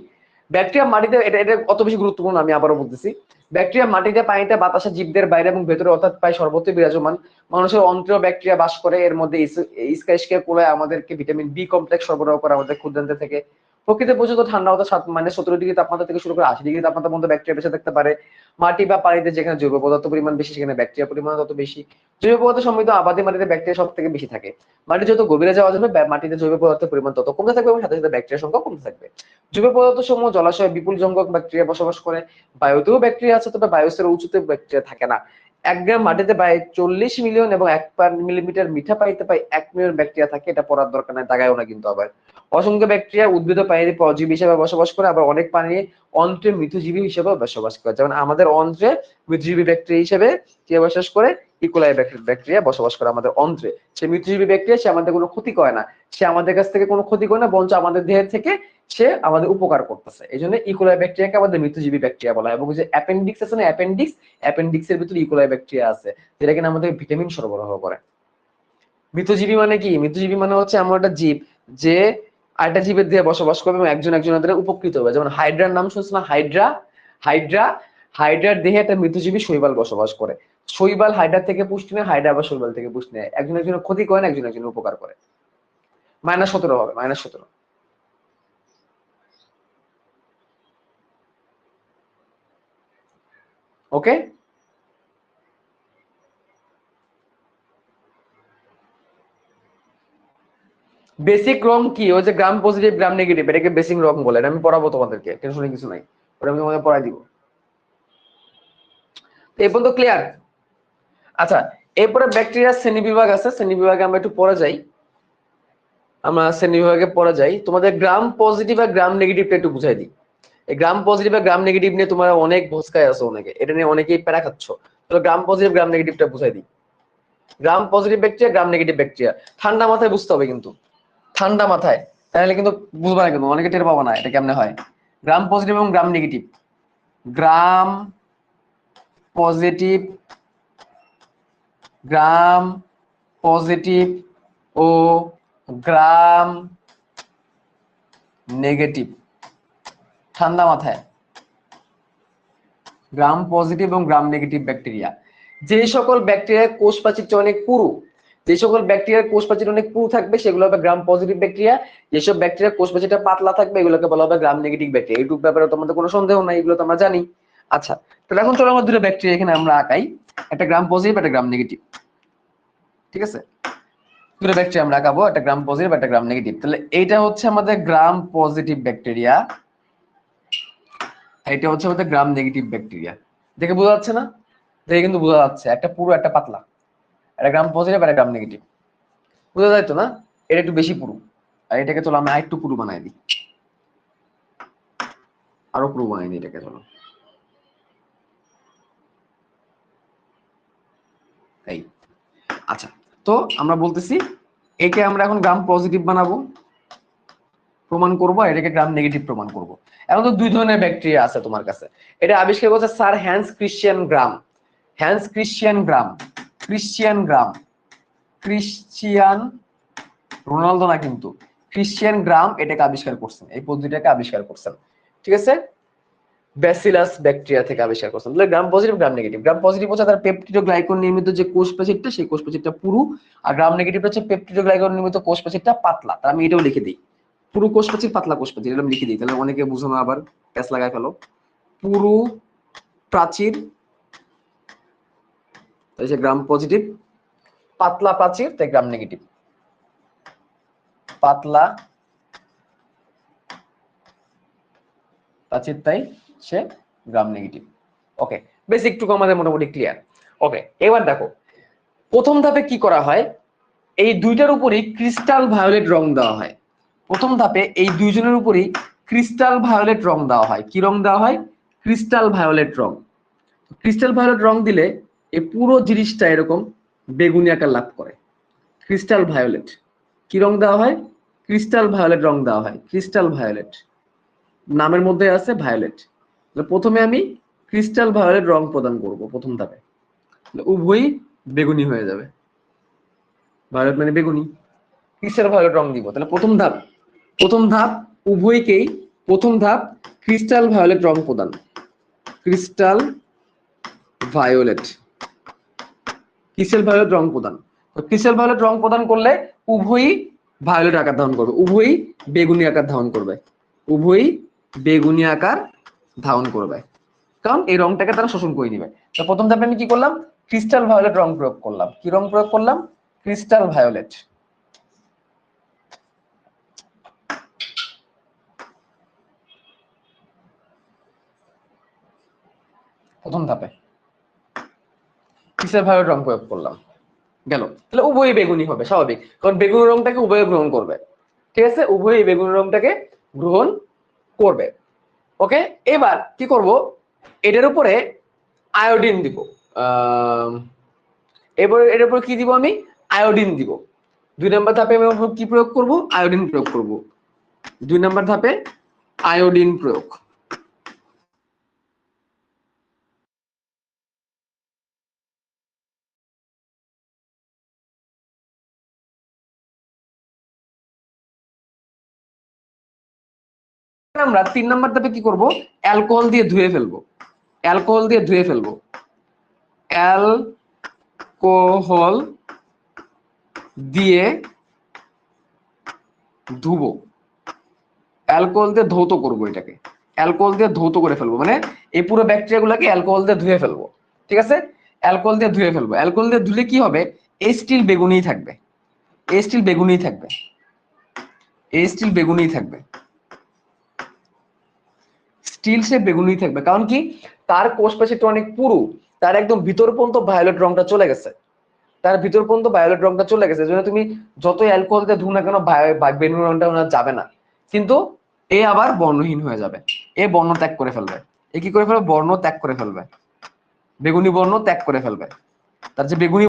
Speaker 1: ব্যাকটেরিয়া মাটিতে, এটা অত বেশি গুরুত্বপূর্ণ, আমি আবারও বলতেছি। ব্যাকটেরিয়া মাটিতে, পানিতে, বাতাসে, জীবদের বাইরে এবং ভেতরে অর্থাৎ প্রায় সর্বত্র বিরাজমান। মানুষের অন্ত্রেও ব্যাকটেরিয়া বাস করে। এর মধ্যে ইস্কাইস্কিয়া কোলায় আমাদেরকে ভিটামিন বি কমপ্লেক্স সরবরাহ করে আমাদের ক্ষুদ্রান্ত থেকে। প্রকৃতি পর্যন্ত ঠান্ডা হতে 17 ডিগ্রি তাপমাত্রা থেকে শুরু করে 80 ডিগ্রি তাপমাত্রার মধ্যে ব্যাকটেরিয়া বেঁচে থাকতে পারে। মাটি বা পানিতে যেখানে জৈব পদার্থ পরিমাণ বেশি, সেখানে ব্যাকটেরিয়া পরিমাণ তত বেশি। জৈব পদার্থ সমৃদ্ধ আবাদি মাটিতে ব্যাকটেরিয়া সব থেকে বেশি থাকে। মাটি যত গভীরে যাওয়া যাবে, মাটিতে জৈব পদার্থের পরিমাণ তত কমতে থাকবে এবং সাথে সাথে ব্যাকটেরিয়ার সংখ্যা কমতে থাকবে। জৈব পদার্থ সমূহ জলাশয়ে বিপুল সংখ্যক ব্যাকটেরিয়া বসবাস করে। বায়ুতেও ব্যাকটেরিয়া আছে, তবে বায়ুস্তরের উঁচুতে ব্যাকটেরিয়া থাকে না। 1 গ্রাম মাটিতে প্রায় 40 মিলিয়ন এবং 1 মিলিমিটার মিঠা পানিতে প্রায় 1 মিলিয়ন ব্যাকটেরিয়া থাকে। এটা পড়ার দরকার নাই, দাগায়ও না কিন্তু। আবার অসংখ্য ব্যাকটেরিয়া উদ্ভিদ ও পানিতে পরজীবী হিসেবে বসবাস করে, আবার অনেক পানি অন্ত্রে মৃতজীবী হিসেবে বসবাস করে। যেমন আমাদের অন্ত্রে মৃতজীবী ব্যাকটেরিয়া হিসেবে কে বসবাস করে? ইকোলাই ব্যাকটেরিয়া বসবাস করে আমাদের অন্ত্রে। সে মৃতজীবী ব্যাকটেরিয়া, সে আমাদের কোনো ক্ষতি করে না, সে আমাদের কাছ থেকে কোনো ক্ষতি করে না, বরঞ্চ আমাদের দেহের থেকে সে আমাদের উপকার করতেছে। এই জন্য ইকোলাই ব্যাকটেরিয়াকে আমাদের মৃতজীবী ব্যাকটেরিয়া বলা হয়। এবং যে অ্যাপেন্ডিক্স আছে না, অ্যাপেন্ডিক্সের ভিতরে ইকোলাই ব্যাকটেরিয়া আছে, যেটা কিনা আমাদের ভিটামিন সরবরাহ করে। মৃতজীবী মানে কি? মৃতজীবী মানে হচ্ছে এমন একটা জীব যে আরেকটা জীবের দেহে বসবাস করবে এবং একজন একজনের দ্বারা উপকৃত হবে। যেমন হাইড্রার নাম শুনছো না? হাইড্রার দেহে একটা মৃতজীবী শৈবাল বসবাস করে। শৈবাল হাইড্রার থেকে পুষ্টি নেয়, হাইড্রা আবার শৈবাল থেকে পুষ্টি নেয়। একজন একজনের ক্ষতি করে না, একজন একজনের উপকার করে। -17 হবে, -17। ওকে, বেসিক রং কি? ওই যে গ্রাম পজিটিভ গ্রাম নেগেটিভ, এটাকে বেসিক রং বলে। এটা আমি পড়াবো তোমাদেরকে, টেনশনে কিছু নাই, ওটা আমি তোমাদের পড়াই দিব। এই পর্যন্ত ক্লিয়ার? আচ্ছা, এরপরে ব্যাকটেরিয়ার শ্রেণীবিভাগ আছে, শ্রেণীবিভাগে আমরা একটু পড়ে যাই। তোমাদের গ্রাম পজিটিভ আর গ্রাম নেগেটিভটা একটু বুঝাই দিই। এই গ্রাম পজিটিভ আর গ্রাম নেগেটিভ নিয়ে তোমরা অনেক ভোসকায় আছো, অনেকে এটা নিয়ে অনেকেই প্যারা খাচ্ছ। তো গ্রাম পজিটিভ গ্রাম নেগেটিভটা বুঝাই দিই। গ্রাম পজিটিভ ব্যাকটেরিয়া, গ্রাম নেগেটিভ ব্যাকটেরিয়া ঠান্ডা মাথায় বুঝতে হবে কিন্তু, ঠান্ডা মাথায়, তাহলে কিন্তু বুঝবা না, কিন্তু অনেকে টের পাবো না এটা কেমনে হয়। গ্রাম পজিটিভ এবং gram negative, gram positive, gram positive ও গ্রাম নেগেটিভ, ঠান্ডা মাথায়, গ্রাম পজিটিভ এবং গ্রাম নেগেটিভ ব্যাকটেরিয়া। যে সকল ব্যাকটেরিয়ার কোষ প্রাচীরটা অনেক পুরু, যে সকল ব্যাকটেরিয়ার কোষ প্রাচীর অনেক পুরু থাকবে সেগুলো হবে গ্রাম পজিটিভ ব্যাকটেরিয়া। যেসব ব্যাকটেরিয়ার কোষ প্রাচীরটা পাতলা থাকবে এগুলোকে বলা হবে গ্রাম নেগেটিভ ব্যাকটেরিয়া। এইটুকু ব্যাপারে তোমাদের কোনো সন্দেহ নাই, এগুলো তো আমরা জানি। আচ্ছা, তাহলে এখন চলো আমার দুটো ব্যাকটেরিয়া এখানে আমরা আঁকাই, একটা গ্রাম পজিটিভ, একটা গ্রাম নেগেটিভ। ঠিক আছে, দুটো ব্যাকটেরিয়া আমরা আঁকাবো, একটা গ্রাম পজিটিভ, একটা গ্রাম নেগেটিভ। তাহলে এইটা হচ্ছে আমাদের গ্রাম পজিটিভ ব্যাকটেরিয়া, এটা হচ্ছে আমাদের গ্রাম নেগেটিভ ব্যাকটেরিয়া। দেখে বোঝা যাচ্ছে না? দেখে কিন্তু বোঝা যাচ্ছে, একটা পুরো একটা পাতলা, একটা গ্রাম পজিটিভ একটা গ্রাম নেগেটিভ। বোঝা যায় তো না? এটা একটু বেশি পুরু, আর এটাকে চলো আমি আরেকটু পুরু বানাই দিই, আরো পুরু বানাই দিই এটাকে। চলো এই, আচ্ছা, তো আমরা বলতেছি একে আমরা এখন গ্রাম পজিটিভ বানাবো, প্রমাণ করবো, এটাকে গ্রাম নেগেটিভ প্রমাণ করব। এখন তো দুই ধরনের ব্যাকটেরিয়া আছে তোমার কাছে। এটা আবিষ্কার করছে স্যার হ্যান্স ক্রিশ্চিয়ান গ্রাম। হ্যান্স ক্রিশ্চিয়ান গ্রাম, ক্রিশ্চিয়ান গ্রাম, ক্রিশ্চিয়ান রোনালদো না কিন্তু, ক্রিশ্চিয়ান গ্রাম এটাকে আবিষ্কার করছেন, এই পদ্ধতিটাকে আবিষ্কার করছেন। ঠিক আছে, ব্যাসিলাস ব্যাকটেরিয়া থেকে আবিষ্কার করছেন। তাহলে গ্রাম পজিটিভ গ্রাম নেগেটিভ। গ্রাম পজিটিভ হচ্ছে তার পেপটিডোগ্লাইকন নির্মিত যে কোষ প্রাচীরটা, সেই কোষ প্রাচীরটা পুরু, আর গ্রাম নেগেটিভ হচ্ছে পেপটিডোগ্লাইকন নির্মিত কোষ প্রাচীরটা পাতলা। তার আমি এটাও লিখে দিই, পুরু কোষ প্রাচীর পাতলা কোষ প্রাচীর, এরকম লিখে দিই, তাহলে অনেকে বুঝো না আবার প্যাচ লাগায় ফেলো। পুরু প্রাচীর তাই গ্রাম পজিটিভ, পাতলা প্রাচীর তাই গ্রাম নেগেটিভ, পাতলা প্রাচীর তাই সে গ্রাম নেগেটিভ। ওকে, বেসিক টুকু আমাদের মোটামুটি ক্লিয়ার। ওকে, এবার দেখো প্রথম ধাপে কি করা হয়, এই দুইটার উপরই ক্রিস্টাল ভায়োলেট রং দেওয়া হয়। প্রথম ধাপে এই দুইজনের উপরই ক্রিস্টাল ভায়োলেট রং দেওয়া হয়। কি রং দেওয়া হয়? ক্রিস্টাল ভায়োলেট রং। ক্রিস্টাল ভায়োলেট রং দিলে এই পুরো জিনিসটা এরকম বেগুনি আকার লাভ করে। ক্রিস্টাল ভায়োলেট কি রং দেওয়া হয়? ক্রিস্টাল ভায়োলেট রং দেওয়া হয়। ক্রিস্টাল ভায়োলেট নামের মধ্যে আছে ভায়োলেট। প্রথমে আমি ক্রিস্টাল ভায়োলেট রং প্রদান করব প্রথম ধাপে, উভয়ই বেগুনি হয়ে যাবে। ভায়োলেট মানে বেগুনি, ক্রিস্টাল ভায়োলেট রং দিব। তাহলে প্রথম ধাপ উভয়কেই, প্রথম ধাপ ক্রিস্টাল ভায়োলেট রং প্রদান। ক্রিস্টাল ভায়োলেট রং প্রদান। ক্রিস্টাল ভায়োলেট রং প্রদান করলে উভয়ই ভায়োলেট আকার ধারণ করবে, উভয়ই বেগুনি আকার ধারণ করবে, উভয়ই বেগুনি আকার ধারণ করবে, কারণ এই রংটাকে তারা শোষণ করে নিবে। তো প্রথম ধাপে আমি কি করলাম? ক্রিস্টাল ভায়োলেট রং প্রয়োগ করলাম। কি রং প্রয়োগ করলাম? Crystal violet. প্রথম ধাপে ক্রিস্টাল ভায়োলেট রং প্রয়োগ করলাম, গেল। তাহলে উভয়ই বেগুনি হবে, স্বাভাবিক, কারণ বেগুনি রংটাকে উভয়ে গ্রহণ করবে। ঠিক আছে, উভয়ই বেগুনি রংটাকে গ্রহণ করবে। ওকে, এবার কি করব? এটার উপরে আয়োডিন দিব। এবার এর উপর কি দিব? আমি আয়োডিন দিব। 2 নম্বর ধাপে আমি কি প্রয়োগ করব? আয়োডিন প্রয়োগ করব। 2 নম্বর ধাপে আয়োডিন প্রয়োগ। আমরা 3 নম্বর ধাপে কি করব? অ্যালকোহল দিয়ে ধুয়ে ফেলবো। অ্যালকোহল দিয়ে ধুয়ে ফেলবো। অ্যালকোহল দিয়ে ধুবো। অ্যালকোহল দিয়ে ধৌত করবো, এটাকে অ্যালকোহল দিয়ে ধৌত করে ফেলবো, মানে এই পুরো ব্যাকটেরিয়া গুলাকে অ্যালকোহল দিয়ে ধুয়ে ফেলবো। ঠিক আছে, অ্যালকোহল দিয়ে ধুয়ে ফেলবো। অ্যালকোহল দিয়ে ধুলে কি হবে? এই স্টিল বেগুনিই থাকবে, এই স্টিল বেগুনিই থাকবে, এই স্টিল বেগুনিই থাকবে, স্টিল সে বেগুনিই থাকবে। কারণ কি? তার কোষ প্রাচীরটা অনেক পুরু, তার একদম ভিতর পর্যন্ত ভায়োলেট রংটা চলে গেছে, তার ভিতর পর্যন্ত ভায়োলেট রংটা চলে গেছে। এজন্য তুমি যতই অ্যালকোহল দিয়ে ধু না কেন বেগুনি রংটা যাবে না, কিন্তু এ আবার বর্ণহীন হয়ে যাবে। এ বর্ণ ত্যাগ করে ফেলবে। এ কি করে ফেলবে? বর্ণ ত্যাগ করে ফেলবে, বেগুনি বর্ণ ত্যাগ করে ফেলবে। তার যে বেগুনি